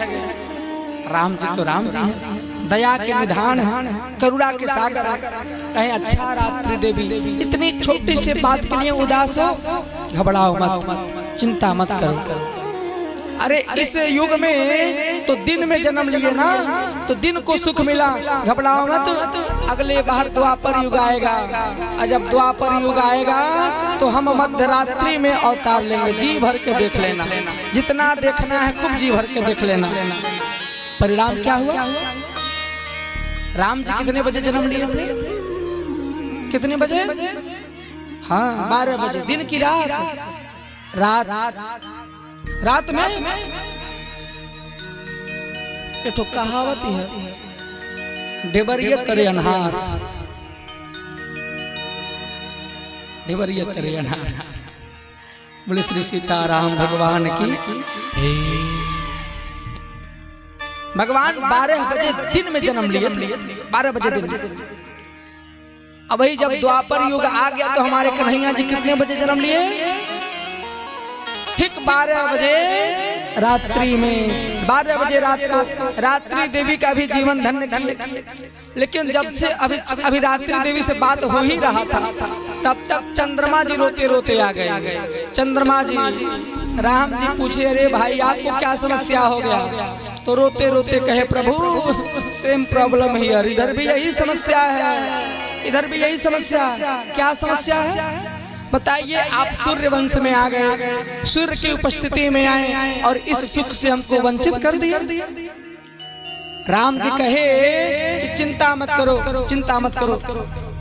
राम जी तो राम जी हैं, दया के निधान है, करुणा के सागर है, कहें अच्छा रात्रि देवी, इतनी छोटी सी बात के लिए उदास हो, घबराओ मत, चिंता मत करो। अरे इस युग में तो दिन में जन्म लिए ना, तो दिन को सुख मिला, घबराओ मत, अगले बार द्वापर युग आएगा, और जब द्वापर युग आएगा तो हम मध्य रात्रि में अवतार लेंगे, जी भर के देख लेना, जितना देखना है खूब जी भर के देख लेना। परिणाम क्या हुआ? राम जी कितने बजे जन्म लिए थे? कितने बजे? हाँ 12 बजे, दिन की रात में ये तो कहावत ही है, डेबरिया तरे अनहार, डेबरिया तरे अनहार। बोले श्री सीताराम भगवान की। भगवान 12 बजे दिन में जन्म लिए थे, 12 बजे दिन। अब वही जब द्वापर युग आ गया तो हमारे कन्हैया जी कितने बजे जन्म लिए? ठीक 12 बजे रात्रि में, 12 बजे रात को रात्रि देवी का भी जीवन धन्य किए। लेकिन जब से अभी रात्रि देवी से बात हो ही रहा था, तब तक चंद्रमा जी रोते रोते आ गए। चंद्रमा जी, राम जी पूछे अरे भाई आपको क्या समस्या हो गया? तो रोते रोते कहे प्रभु सेम प्रॉब्लम हियर, इधर भी यही समस्या है, इधर भी यही समस्या। क्या समस्या है बताइए? आप सूर्य वंश में आ गए, सूर्य की उपस्थिति में आए और इस सुख से हमको वंचित कर दिया। राम जी कहे कि चिंता मत करो, चिंता मत करो,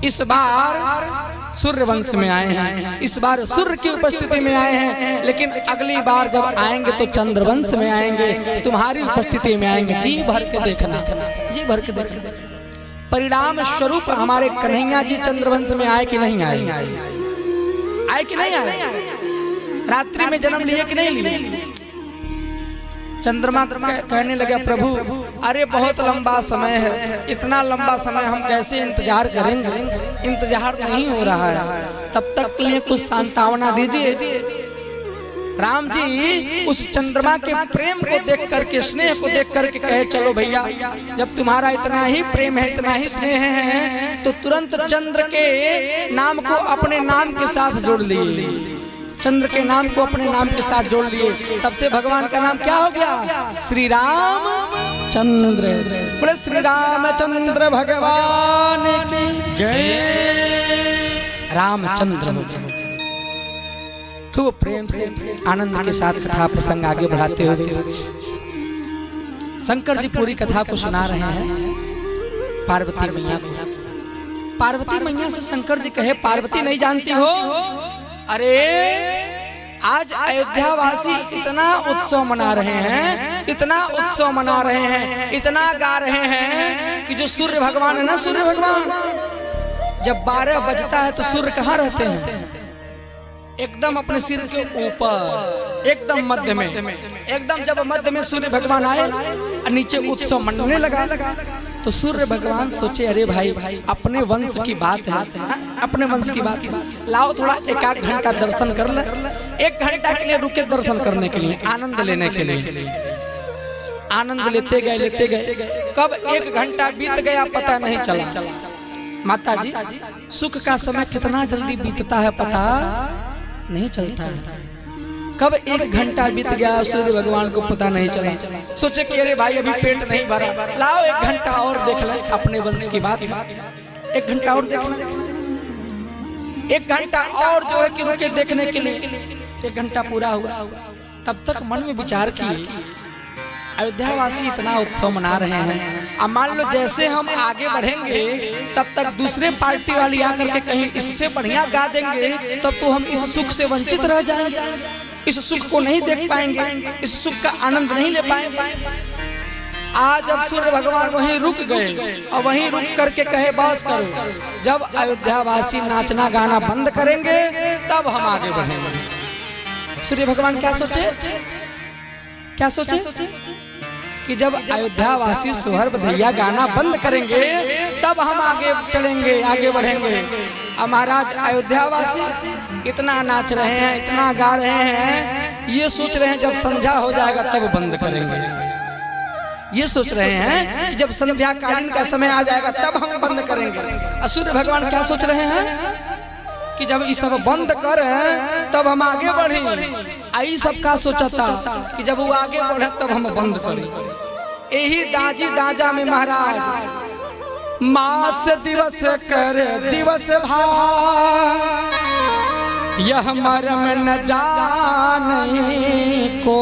इस बार सूर्य वंश में आए हैं, इस बार सूर्य की उपस्थिति में आए हैं, लेकिन अगली बार जब आएंगे तो चंद्रवंश में आएंगे, तुम्हारी उपस्थिति में आएंगे, जी भर के देखना, जी भर के देखना। परिणाम स्वरूप हमारे कन्हैया जी चंद्रवंश में आए कि नहीं आए? आए कि नहीं आए? रात्रि में जन्म लिए कि नहीं लिए? चंद्रमा कहने लगा प्रभु अरे बहुत लंबा समय है, इतना लंबा समय हम कैसे इंतजार करेंगे, इंतजार नहीं हो रहा है, तब तक के लिए कुछ सांत्वना दीजिए। राम जी उस चंद्रमा के प्रेम को देख करके, स्नेह को देख करके कहे चलो भैया, जब तुम्हारा इतना ही प्रेम है, इतना ही स्नेह है, तो तुरंत चंद्र के नाम को अपने नाम के साथ जोड़ लिए, चंद्र के नाम को अपने नाम के साथ जोड़ लिए। तब से भगवान का नाम क्या हो गया? श्री राम चंद्र। बोले श्री रामचंद्र भगवान की जय। रामचंद्र खूब प्रेम से आनंद के साथ कथा प्रसंग आगे बढ़ाते हुए शंकर जी पूरी कथा को सुना रहे हैं पार्वती मैया को। पार्वती मैया से शंकर जी कहे पार्वती नहीं जानती हो, अरे आज अयोध्यावासी इतना उत्सव मना रहे हैं, इतना उत्सव मना रहे हैं, इतना गा रहे हैं कि जो सूर्य भगवान है ना, सूर्य भगवान जब 12 बजता है तो सूर्य कहाँ रहते हैं? एकदम अपने सिर के ऊपर, एकदम मध्य में, एकदम जब मध्य में सूर्य भगवान आए और नीचे उत्सव मनने लगा, तो सूर्य भगवान सोचे अरे भाई अपने वंश की बात है, अपने वंश की बात है, लाओ थोड़ा एक आध घंटा दर्शन कर ले। 1 घंटा के लिए रुके दर्शन करने के लिए, आनंद लेने के लिए। आनंद लेते गए, कब 1 घंटा बीत गया पता नहीं चला। माता जी सुख का समय कितना जल्दी बीतता है पता नहीं चलता है। कब 1 घंटा बीत गया सूर्य भगवान को पता नहीं चला। सोचे कि अरे भाई अभी पेट नहीं भरा, लाओ 1 घंटा और देख ले, अपने वंश की बात है, 1 घंटा और देख ले। 1 घंटा और जो है कि रुके देखने के लिए, 1 घंटा पूरा हुआ। तब तक मन में विचार किए अयोध्यावासी इतना उत्सव मना रहे हैं, अब मान लो जैसे हम आगे बढ़ेंगे तब तक दूसरे पार्टी वाली आकर के कहीं इससे बढ़िया गा देंगे, तब तो हम इस सुख से वंचित रह जाएंगे, इस सुख को नहीं देख पाएंगे, इस सुख का आनंद नहीं ले पाएंगे। आज जब सूर्य भगवान वहीं रुक गए और वहीं रुक करके कहे बस करो, जब अयोध्यावासी नाचना गाना बंद करेंगे तब हम आगे बढ़ेंगे। सूर्य भगवान क्या सोचे, क्या सोचे कि जब अयोध्या वासी सोहर बधैया गाना बंद करेंगे तब हम आगे चलेंगे, आगे बढ़ेंगे। अब महाराज अयोध्या वासी इतना नाच रहे हैं, इतना गा रहे हैं, ये सोच रहे हैं जब संध्या हो जाएगा तब बंद करेंगे। ये सोच रहे हैं कि जब संध्या कालीन का समय आ जाएगा तब हम बंद करेंगे। सूर्य भगवान क्या सोच रहे हैं कि जब ये सब बंद करें तब हम आगे बढ़ें। आई सबका सोचा था कि जब वो आगे बढ़े तब हम बंद करें। यही दाजी दाजा में महाराज मास दिवस कर दिवस भाई, यह मरम न जाने को,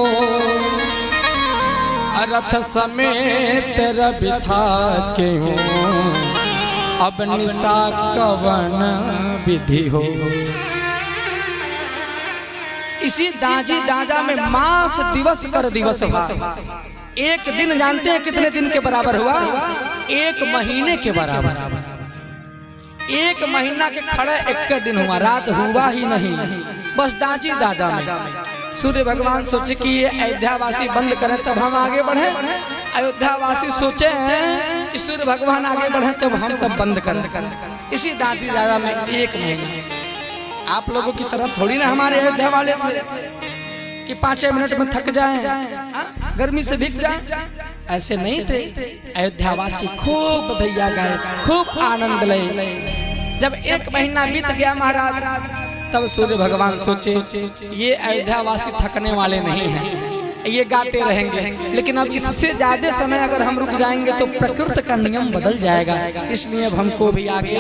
रथ समेत रवि था क्यों, अब निशा कवन विधि हो। इसी दाजी दाजा में मास दिवस कर दिवस भाई, एक दिन जानते हैं कितने दिन के बराबर हुआ, एक महीने के बराबर। एक महीना के खड़े 1 दिन हुआ, रात हुआ ही नहीं, बस दाजी दाजा में। सूर्य भगवान सोचे कि ये अयोध्या वासी बंद करें तब हम आगे बढ़े। अयोध्या वासी सोचे हैं कि सूर्य भगवान आगे बढ़े जब हम तब बंद करें। इसी दादी दादा में 1 महीना। आप लोगों की तरह थोड़ी ना हमारे अयोध्या वाले थे कि 5 मिनट में थक जाएं, गर्मी से भीग जाएं, ऐसे नहीं थे। अयोध्या वासी खूब बधैया गाए, खूब आनंद ले। जब 1 महीना बीत गया महाराज, तब सूर्य भगवान सोचे ये अयोध्या वासी थकने वाले नहीं हैं, ये गाते रहेंगे, लेकिन अब इससे ज्यादा समय अगर हम रुक जाएंगे तो प्रकृति का नियम बदल जाएगा, इसलिए अब हमको भी आगे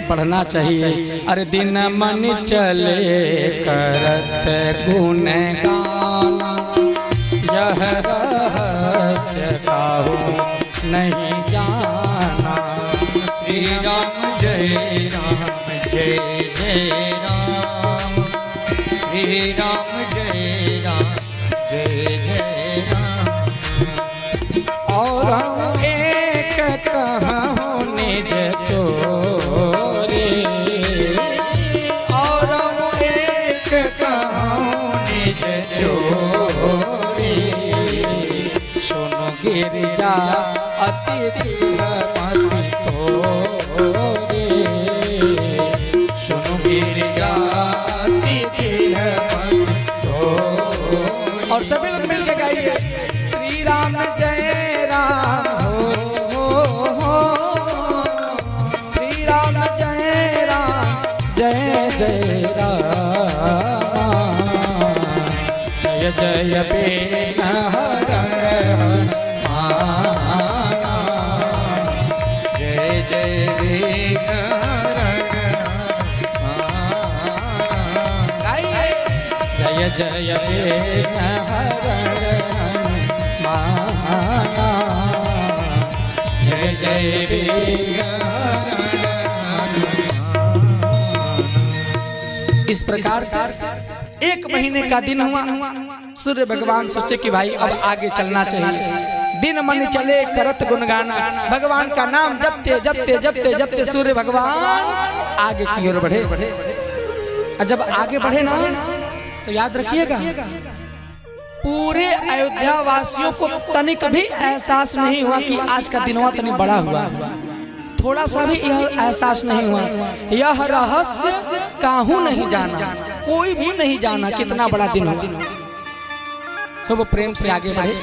बढ़ना चाहिए। अरे दिन मन चले करत गुण गाना, यह रहस्य काहू नहीं जाना। श्री राम जय राम जय जय राम, श्री राम जय राम जय जय राम। और हम एक कहूँ निज चोरी, और हम एक कहूँ निज चोरी, सुनो गिरिजा अतिथि मति तोरे, सुनो गिरिजा अतिथि मति तोरे। और सभी लोग मिलके गाइए, श्री राम जय राम हो, श्री राम जय राम जय जय राम, जय जय बेन हरण माना, जय जय बेन जय जय बेन हरण माना, जय जय बेन। इस प्रकार से 1 महीने का दिन हुआ। सूर्य भगवान सोचे कि भाई अब आगे चलना चाहिए। दिन मन चले करत गुनगाना, भगवान का नाम जपते जपते जपते जपते सूर्य भगवान आगे की ओर बढ़े। और जब आगे बढ़े ना तो याद रखिएगा, पूरे अयोध्या वासियों को तनिक भी एहसास नहीं हुआ कि आज का दिनवा तनिक बड़ा हुआ, थोड़ा सा भी यह एहसास नहीं हुआ। यह रहस्य काहू नहीं जाना, कोई भी नहीं जाना कितना बड़ा दिन हुआ। खूब प्रेम से आगे बढ़े।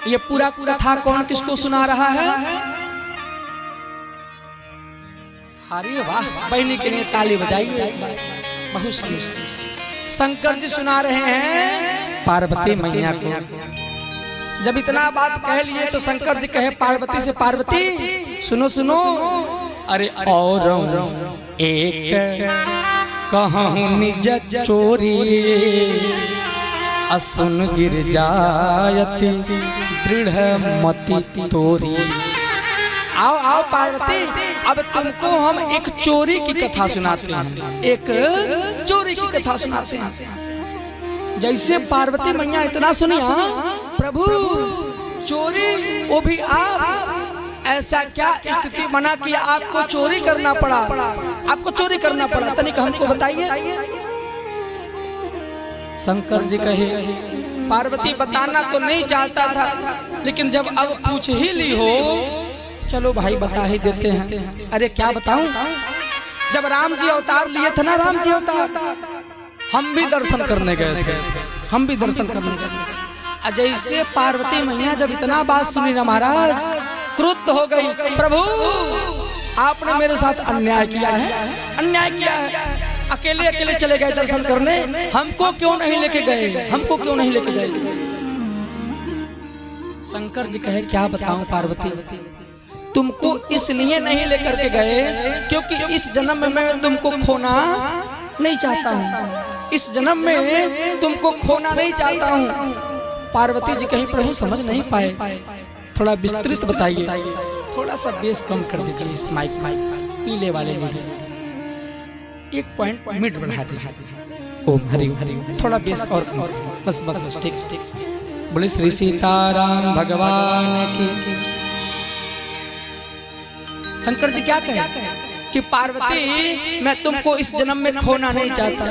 ये पूरा कथा कौन किसको सुना रहा है? अरे वाह, बहनी के लिए ताली बजाइए। बहुत सुंदर शंकर जी सुना रहे हैं पार्वती मैया को। जब इतना बात कह लिए तो शंकर जी कहे पार्वती से, पार्वती सुनो सुनो, अरे और एक कहूँ निज चोरी, असुन गिर जायति दृढ़ मति तोरी। आओ आओ पार्वती, अब तुमको हम एक चोरी की कथा सुनाते हैं, एक चोरी की कथा सुनाते हैं। जैसे पार्वती मैया इतना सुनिया, प्रभु चोरी वो भी आप, ऐसा क्या स्थिति बना कि आपको चोरी करना पड़ा, आपको चोरी करना पड़ा, तनिक हमको बताइए। शंकर जी कहे पार्वती बताना तो नहीं चाहता था, लेकिन जब अब पूछ ही ली हो चलो भाई बता ही देते हैं। अरे क्या बताऊं, जब राम जी अवतार लिए थे ना, राम जी अवतार, हम भी दर्शन करने गए थे, हम भी दर्शन करने गए थे। जैसे पार्वती मैया जब इतना बात सुनी ना महाराज, क्रुद्ध हो गई, प्रभु आपने मेरे साथ अन्याय किया है, अन्याय किया है। अकेले अकेले चले गए दर्शन करने, हमको क्यों नहीं लेके गए, हमको क्यों नहीं लेके गए। शंकर जी कहे क्या बताऊं पार्वती, तुमको इसलिए नहीं लेकर के गए क्योंकि इस जन्म में मैं तुमको खोना नहीं चाहता हूँ, इस जन्म में तुमको खोना नहीं चाहता हूँ। पार्वती जी कहीं प्रभु समझ नहीं पाए, थोड़ा विस्तृत बताइए, थोड़ा सा बेस कम कर दीजिए इस माइक पीले वाले में, 1 पॉइंट मिड बढ़ा दीजिए। ओम हरि हरि, थोड़ा बेस और बस बस बस, ठीक। बोले श्री सीताराम भगवान की। शंकर जी क्या कहे कि पार्वती मैं तुमको इस जन्म में खोना नहीं चाहता।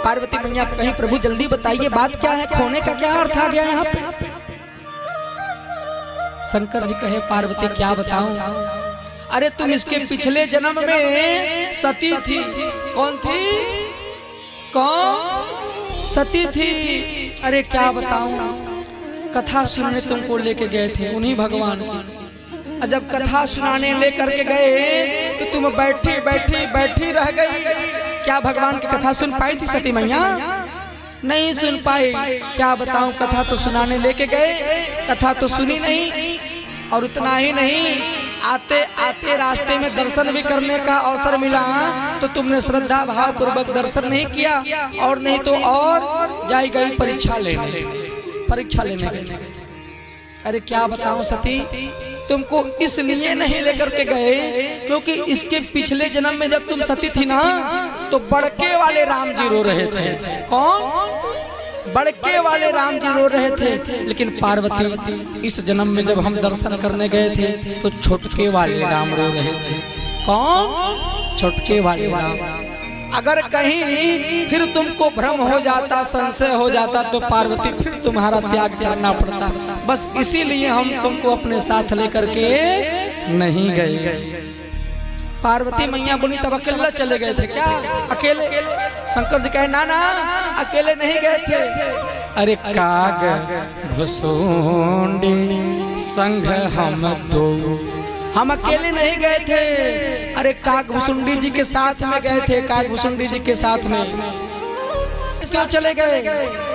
पार्वती मैया कहीं प्रभु जल्दी बताइए बात क्या है, खोने का क्या अर्थ आ गया यहाँ पे। शंकर जी कहे पार्वती क्या बताऊं, अरे तुम इसके पिछले जन्म में सती थी। कौन थी, कौन, सती थी। अरे क्या बताऊं, कथा सुनने तुमको लेके गए थे उन्हीं भगवान की, जब कथा सुनाने लेकर के गए तो तुम बैठी बैठी बैठी रह गई। क्या भगवान की कथा सुन पाई थी सती मैया, नहीं सुन पाई। क्या बताऊं, कथा तो सुनाने लेके गए, कथा तो सुनी नहीं। और उतना ही नहीं, आते आते रास्ते में दर्शन भी करने का अवसर मिला तो तुमने श्रद्धा भाव पूर्वक दर्शन नहीं किया, और नहीं तो और जाई गई परीक्षा लेने, परीक्षा लेने गई। अरे क्या बताऊं सती, तुमको इसलिए नहीं लेकर के गए क्योंकि इसके पिछले जन्म में जब तुम सती थी ना तो बड़के वाले राम जी रो रहे थे। कौन, बड़के वाले राम जी रो रहे थे। लेकिन पार्वती इस जन्म में जब हम दर्शन करने गए थे तो छोटके वाले राम रो रहे थे। कौन, छोटके वाले राम। अगर कहीं फिर तुमको भ्रम हो जाता, संशय हो जाता तो पार्वती फिर तुम्हारा त्याग करना पड़ता। बस इसीलिए हम तुमको अपने साथ लेकर के नहीं गए। पार्वती मैया बोली तब अकेला चले गए थे क्या, अकेले। शंकर जी कहे ना ना अकेले नहीं गए थे। अरे काग भुसुंडी संग हम दो, हम अकेले नहीं गए थे। अरे कागभुसुंडी जी के साथ में गए थे, कागभुसुंडी जी के साथ में। क्यों चले गए,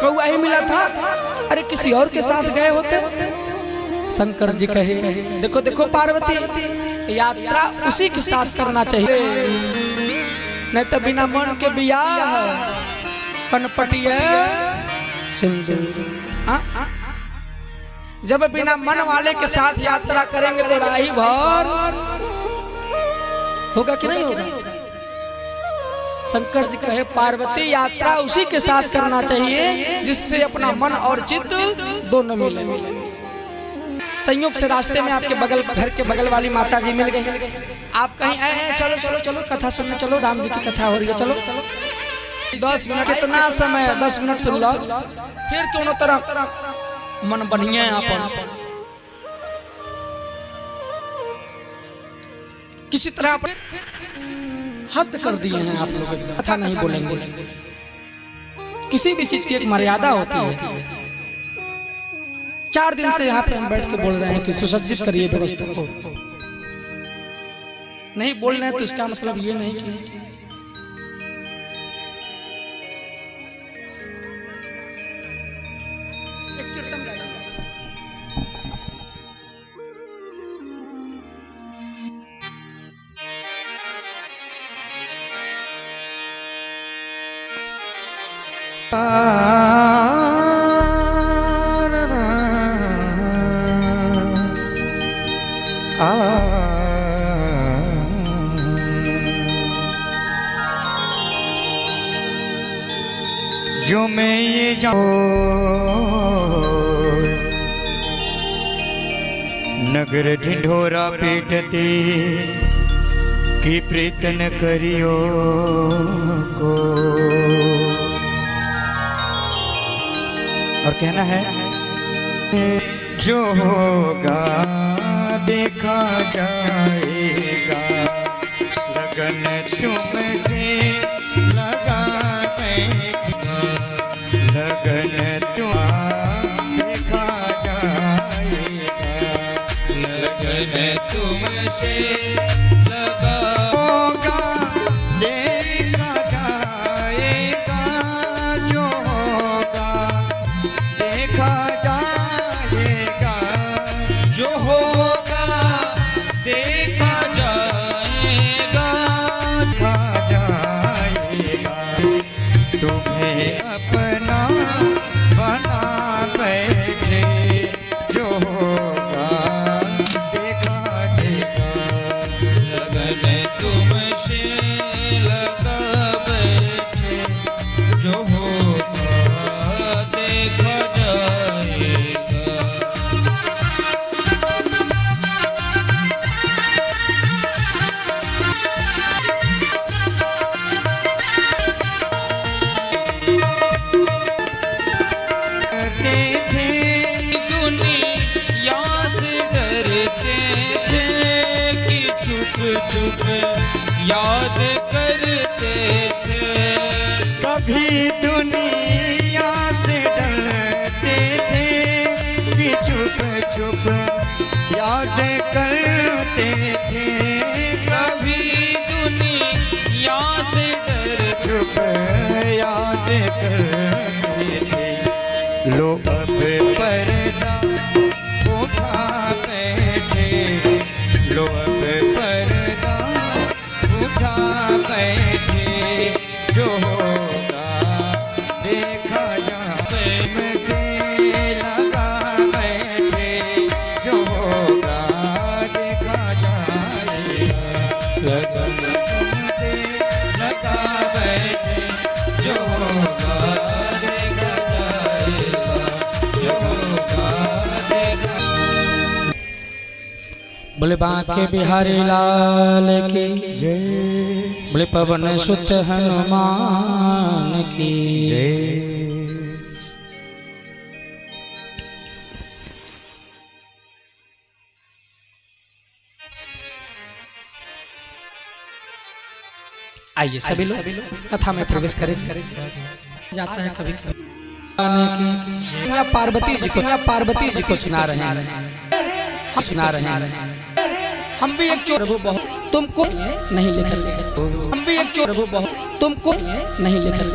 कौआ ही मिला था, अरे किसी और के साथ गए होते। शंकर जी कहे देखो देखो पार्वती, यात्रा उसी के साथ करना चाहिए, नहीं तो बिना मन के बियाह कनपटिया सिंदूर। जब बिना मन वाले के साथ यात्रा करेंगे तो राही भर होगा कि नहीं होगा। शंकर जी कहे पार्वती यात्रा उसी के साथ करना चाहिए जिससे अपना मन और चित्त दोनों मिले। संयोग से रास्ते में आपके बगल, घर के बगल वाली माता जी मिल गई। आप कहीं आए हैं, चलो चलो चलो कथा सुनने चलो, राम जी की कथा हो रही है, चलो चलो 10 मिनट, कितना समय, 10 मिनट सुन लो, फिर क्यों तरह मन बढ़िया अपन किसी तरह हद कर दिए हैं आप लोग, कथा नहीं बोलेंगे। किसी भी चीज की एक मर्यादा होती है। 4 दिन से यहाँ पे हम बैठ के बोल रहे हैं कि सुसज्जित करिए व्यवस्था को, नहीं बोल रहे हैं तो इसका मतलब ये नहीं कि जो मैं ये जाऊं नगर ढिंढोरा पीटती कि प्रीत न करियो को और कहना है जो होगा देखा जाएगा, लगन तुमसे लगा बैठा, लगन तुम देखा जाएगा, लगन तुमसे लगा होगा देखा जाएगा, जो होगा देखा जाएगा, जो होगा देखा जाएगा, देखा जाएगा, तुम्हें अपना बना बैठे, जो होगा देखा जाएगा, लगन तुमसे लगा बैठे, जो होगा देखा जाएगा। करते थे दुनिया से डरते थे कि चुप चुप याद करते थे, कभी दुनिया से डरते थे कि चुप चुप याद करते थे, कभी दुनिया से डर चुप याद करते थे, लो अब पर्दा उठा बैठे, लो अब पर्दा उठा बैठे, जो होगा देखा जाए, से लगा बैठे, जो होगा देखा जाएगा, लगन तुमसे लगा बैठे, जो होगा देखा जाएगा, जो होगा देखा। बोले बांके बिहारी लाल की जय बोले पवन सुत हनुमान की जय। आइए सभी लोग कथा में प्रवेश करें। जाता है कभी कभी या पार्वती जी को सुना रहे हैं, हम सुना रहे हैं। हम भी एक चोर बहुत तुमको नहीं लेकर हम भी एक चोर बहुत तुमको नहीं लेकर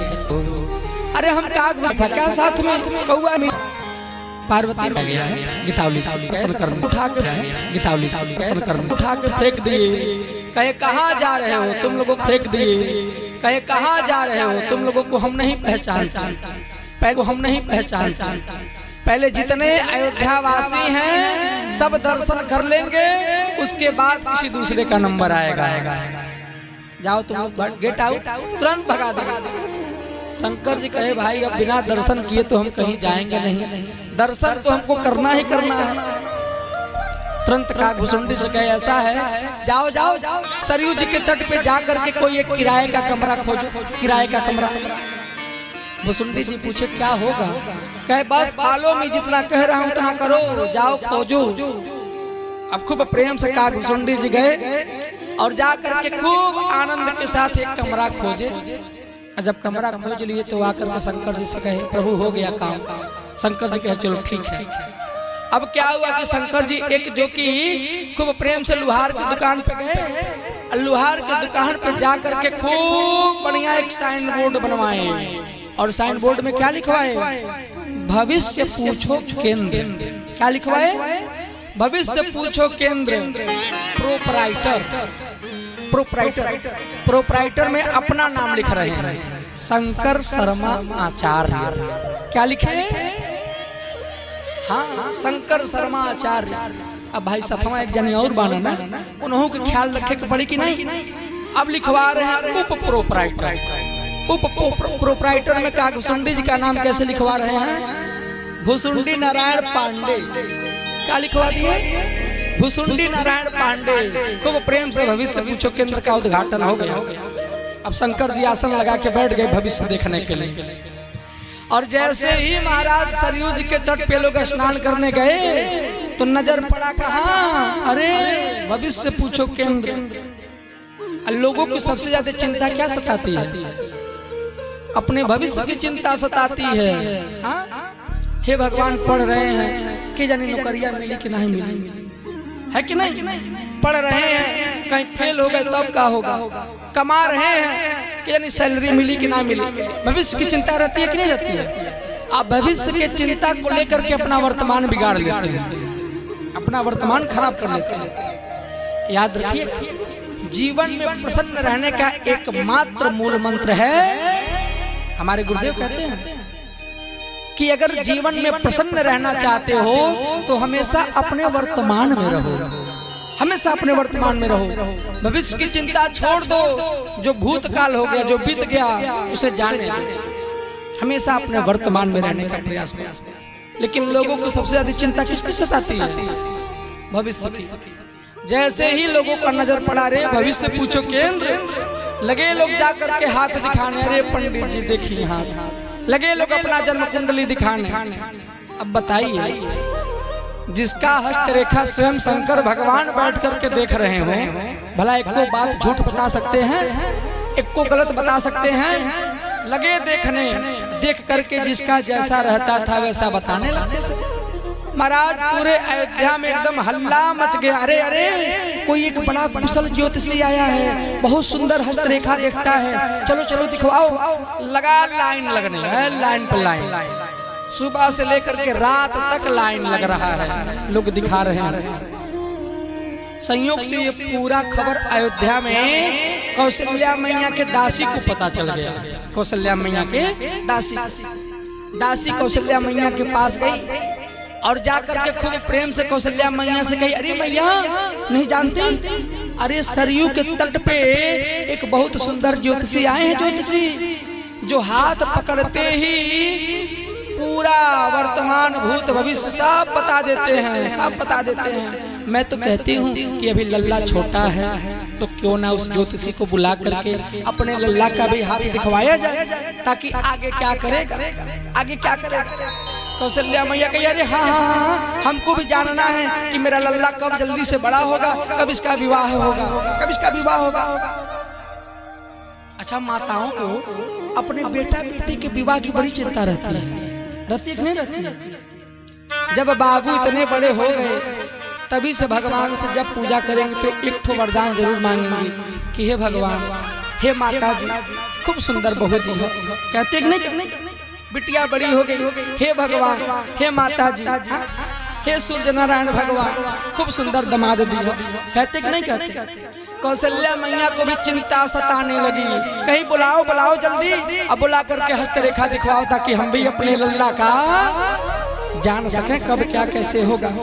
अरे हम काग था क्या साथ में कौआ में पार्वती में गया है गितावली से प्रसन्न कर उठा के गितावली से प्रसन्न कर उठा के फेंक दिए, कहे कहाँ जा रहे हो तुम लोगों को फेंक दिए, कहे कहाँ जा रहे हो तुम लोगों को हम नहीं पहचानते, पहले हम नहीं पहचानते, पहले जितने अयोध्या वासी हैं सब दर्शन कर लेंगे, उसके बाद किसी दूसरे का नंबर आएगा। जाओ तुम लोग गेट आउट, तुरंत भगा देगा। शंकर जी कहे भाई अब बिना दर्शन किए तो हम कहीं जाएंगे नहीं, दर्शन तो हमको करना ही करना है। तुरंत काकभूषुंडी से कहे ऐसा है जाओ जाओ सरयू जी के तट पे जा करके कोई एक किराए का कमरा खोजो, किराए का कमरा। भूसुंडी जी पूछे क्या होगा, कहे बस फॉलो मी, जितना कह रहा हूं उतना करो, जाओ खोजो। अब खूब प्रेम से काकभूषुंडी जी गए और जा करके खूब आनंद के साथ एक कमरा खोजे। जब कमरा खोज लिए तो आकर के शंकर जी से कहे प्रभु हो गया काम। शंकर जी कहे चलो ठीक है। अब क्या हुआ कि शंकर जी एक जो कि खूब प्रेम से लोहार की दुकान पे गए, लोहार की दुकान पे जा करके खूब बढ़िया एक साइन बोर्ड बनवाए और साइन बोर्ड में क्या लिखवाए, भविष्य पूछो केंद्र। क्या लिखवाए, भविष्य पूछो केंद्र। प्रोपराइटर, प्रोपराइटर, प्रोपराइटर में अपना नाम लिख रहे हैं शंकर शर्मा आचार्य। क्या लिखे, हाँ शंकर शर्मा आचार्य। अब भाई सथवा एक जनी और बाना ना, उन्हों के ख्याल रखे के पड़ी कि नहीं। अब लिखवा रहे हैं उप प्रोपराइटर। उप प्रोपराइटर में काकभूषुंडी जी का नाम कैसे लिखवा रहे हैं, भूसुंडी नारायण पांडे। क्या लिखवा दिए, भूसुंडी नारायण पांडे। खूब प्रेम से भविष्य पूछो केंद्र का उद्घाटन हो गया। अब शंकर जी आसन लगा के बैठ गए भविष्य देखने के लिए। और जैसे ही महाराज सरयू जी के तट पे लोग स्नान करने गए तो नजर पड़ा कहाँ, अरे भविष्य पूछो केंद्र। लोगों को सबसे ज्यादा चिंता क्या सताती है? अपने भविष्य की चिंता सताती है। हे भगवान, पढ़ रहे हैं कि जानी नौकरियां मिली कि नहीं मिली, है कि नहीं? पढ़ रहे हैं, कहीं फेल हो गए तब क्या होगा? कमा रहे हैं कि यानी सैलरी मिली कि ना मिली, भविष्य की चिंता रहती है कि नहीं रहती है? आप भविष्य की चिंता को लेकर के अपना वर्तमान बिगाड़ लेते हैं, अपना वर्तमान खराब कर लेते हैं। याद रखिए, जीवन में प्रसन्न रहने का एकमात्र मूल मंत्र है, हमारे गुरुदेव कहते हैं कि अगर जीवन में प्रसन्न रहना चाहते हो तो हमेशा अपने वर्तमान में रहो, हमेशा अपने वर्तमान में रहो। भविष्य की चिंता छोड़ दो, जो भूतकाल हो गया, जो बीत गया उसे जाने दो। हमेशा अपने वर्तमान में रहने का प्रयास करो। लेकिन लोगों को सबसे ज्यादा चिंता किसकी सताती है? भविष्य की। जैसे ही लोगों का नजर पड़ा, रे भविष्य पूछो केंद्र, लगे लोग जाकर के हाथ दिखाने, अरे पंडित जी देखिए हाथ, लगे लोग अपना जन्म कुंडली दिखाने। अब बताइए, जिसका हस्तरेखा स्वयं शंकर भगवान बैठ करके देख रहे हो, भला एक को बात झूठ बता सकते हैं? एक को गलत बता सकते हैं? लगे देखने, देख करके जिसका जैसा रहता था वैसा बताने लगते थे। महाराज पूरे अयोध्या में एकदम हल्ला मच गया, अरे अरे कोई एक बड़ा कुशल ज्योतिषी आया है, बहुत सुंदर हस्तरेखा देखता है, चलो चलो दिखवाओ। लगा लाइन लगने, लाइन पर लाइन, सुबह से लेकर के रात तक लाइन लग रहा है, लोग दिखा रहे हैं। संयोग से ये पूरा खबर अयोध्या में कौशल्या मैया के दासी को पता चल गया। कौशल्या मैया के दासी कौशल्या मैया के पास गई और जाकर के खूब प्रेम से कौशल्या मैया से कही, अरे मैया नहीं जानती, अरे सरयू के तट पे एक बहुत सुंदर ज्योतिषी आए हैं, ज्योतिषी जो हाथ पकड़ते ही पूरा वर्तमान भूत भविष्य सब बता देते हैं, सब बता देते हैं। मैं तो कहती हूँ कि अभी लल्ला छोटा है, तो क्यों ना उस ज्योतिषी को बुला करके अपने लल्ला का भी हाथ दिखवाया जाए, ताकि आगे क्या करेगा, आगे क्या करेगा। कौशल्या मैया कही, अरे हाँ हाँ हाँ, हमको भी जानना है कि मेरा लल्ला कब जल्दी से बड़ा होगा, कब इसका विवाह होगा, कब इसका विवाह होगा। अच्छा, माताओं को अपने बेटा बेटी के विवाह की बड़ी चिंता रहती है, रहती है कि नहीं रहती है? जब बाबू इतने बड़े हो गए, तभी से भगवान से जब पूजा करेंगे तो एक ठो वरदान जरूर मांगेंगे कि हे भगवान, हे माता जी, खूब सुंदर बहू दी हो। कहते कि नहीं? बिटिया बड़ी हो गई, हे भगवान, हे माता जी, हे सूर्य नारायण भगवान, खूब सुंदर दामाद दी हो। कहते कि नहीं कहते? कौशल्या मैया को भी चिंता सताने लगी, कहीं बुलाओ बुलाओ जल्दी, अब बुला करके हस्तरेखा दिखवाओ ताकि हम भी अपने लल्ला का जान सकें कब क्या कैसे होगा।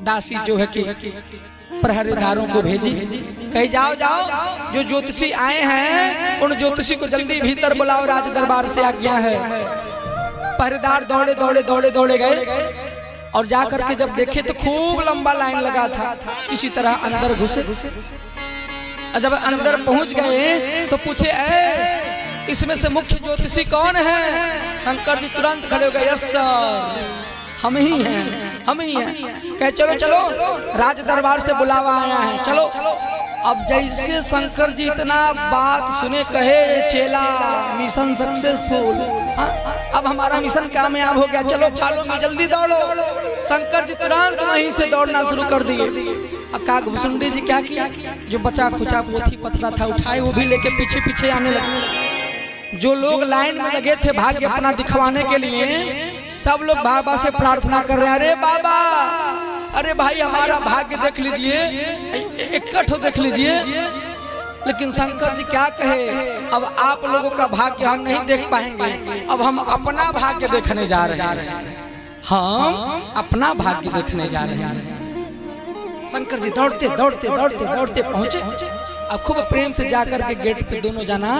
दासी जो है कि प्रहरीदारों को भेजी, कही जाओ जाओ, जो ज्योतिषी आए हैं उन ज्योतिषी को जल्दी भीतर बुलाओ, राज दरबार से आज्ञा है। पहरेदार दौड़े दौड़े दौड़े दौड़े गए और जाकर के जब देखे तो खूब लंबा लाइन लगा था, किसी तरह अंदर घुसे। और जब अंदर पहुंच गए तो पूछे, इसमें से मुख्य ज्योतिषी कौन है? शंकर जी तुरंत खड़े हो गए, यस सर, हम ही हैं, हम ही हैं। कहे चलो चलो, राज दरबार से बुलावा आया है, चलो। अब जैसे शंकर जी इतना बात सुने, कहे चेला मिशन सक्सेसफुल, अब हमारा मिशन कामयाब हो गया, चलो फॉलो में जल्दी दौड़ो। शंकर जी तुरंत वहीं से दौड़ना शुरू कर दिए। कागभूषुंडी जी क्या किया, जो बचा खुचा पोथी पत्रा था उठाए, वो भी लेके पीछे पीछे आने लगे। जो लोग लाइन में लगे थे भाग्य अपना दिखवाने के लिए, सब लोग बाबा से प्रार्थना कर रहे हैं, अरे बाबा, अरे भाई हमारा भाग्य देख लीजिए, इकट्ठे देख लीजिए। लेकिन शंकर जी क्या कहे, अब आप लोगों का भाग्य हम नहीं देख पाएंगे, अब हम अपना भाग्य देखने जा रहे हैं, हम अपना भाग्य देखने जा रहे हैं। शंकर जी दौड़ते दौड़ते दौड़ते दौड़ते पहुंचे। अब खूब प्रेम से जाकर के गेट पे दोनों जना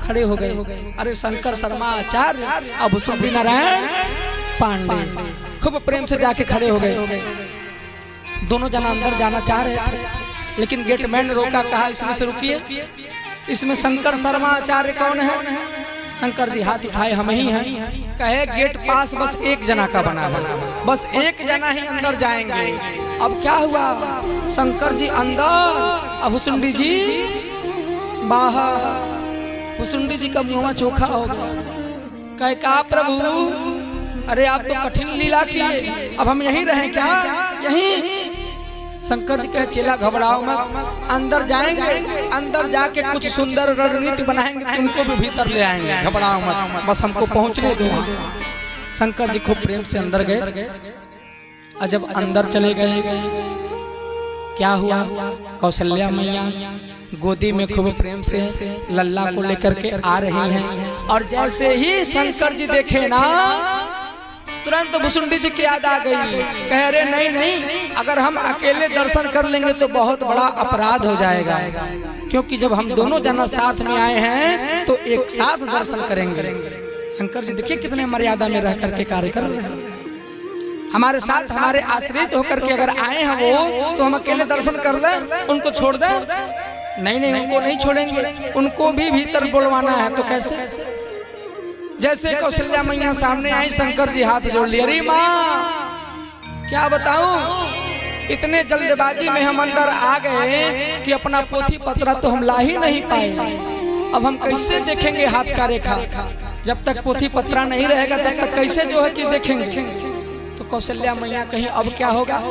खड़े हो गए। अरे शंकर शर्मा आचार्य और भूषुंडी नारायण पांडे खूब प्रेम से जाके खड़े हो गए। दोनों जना अंदर जाना चाह रहे थे, लेकिन गेटमैन रोका, कहा इसमें से रुकिए, इसमें शंकर शर्मा आचार्य कौन है? शंकर जी हाथ उठाए, हम ही हैं। कहे गेट पास बस एक जना का बना है, बस एक जना ही अंदर जाएंगे। अब क्या हुआ, शंकर जी अंदर, अब हुसुंडी जी बाहर। हुसुंडी जी का मुंह चोखा हो गया। कहे का प्रभु, अरे आप तो कठिन लीला किए, अब हम यहीं रहें क्या? यहीं। शंकर जी कहे चेला घबराओ मत, अंदर जाएंगे, अंदर जाके कुछ सुंदर रणनीति बनाएंगे, तुमको भी भीतर ले आएंगे, घबराओ मत, बस हमको पहुंचने दो। शंकर जी खूब प्रेम से अंदर गए, और जब अंदर चले गए क्या हुआ, कौशल्या मैया गोदी में खूब प्रेम से लल्ला को लेकर के आ रही हैं। और जैसे ही शंकर जी देखे ना, तुरंत भुसुंडी जी की याद आ गई। कह रहे नहीं नहीं, अगर हम अकेले दर्शन कर लेंगे तो बहुत बड़ा अपराध हो जाएगा, क्योंकि जब हम दोनों जना साथ में आए हैं तो एक साथ दर्शन करेंगे। शंकर जी देखिए कितने मर्यादा में रह करके कार्य कर रहे हैं। हमारे साथ हमारे आश्रित होकर के अगर आए हैं वो, तो हम अकेले दर्शन कर लें, उनको छोड़ दें? नहीं नहीं, उनको नहीं छोड़ेंगे, उनको भी भीतर बुलवाना है। तो कैसे? जैसे कौशल्या मैया सामने आई, शंकर जी हाथ जोड़ लिए। अरे माँ क्या बताऊं, इतने जल्दबाजी में हम अंदर आ गए कि अपना पोथी पत्रा तो हम ला ही नहीं पाए। अब हम कैसे देखेंगे हाथ का रेखा? जब तक पोथी पत्रा नहीं रहेगा तब तक कैसे जो है कि देखेंगे? तो कौशल्या मैया कहीं अब क्या होगा,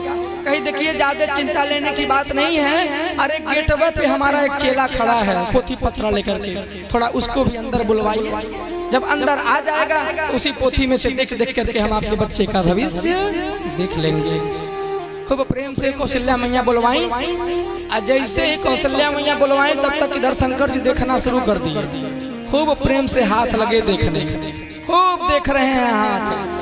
कहीं देखिए ज्यादा चिंता लेने की बात नहीं है। अरे गेटवे पे हमारा एक चेला खड़ा है पोथी पत्रा लेकर के, थोड़ा उसको भी अंदर बुलवाइए। जब अंदर आ जाएगा तो उसी पोथी में से देख देख करके हम आपके बच्चे का भविष्य देख लेंगे। खूब प्रेम से कौशल्या मैया बुलवाई, और जैसे ही कौशल्या मैया बुलवाई तब तक इधर शंकर जी देखना शुरू कर दिए। खूब प्रेम से हाथ लगे देखने, खूब देख रहे हैं हाथ।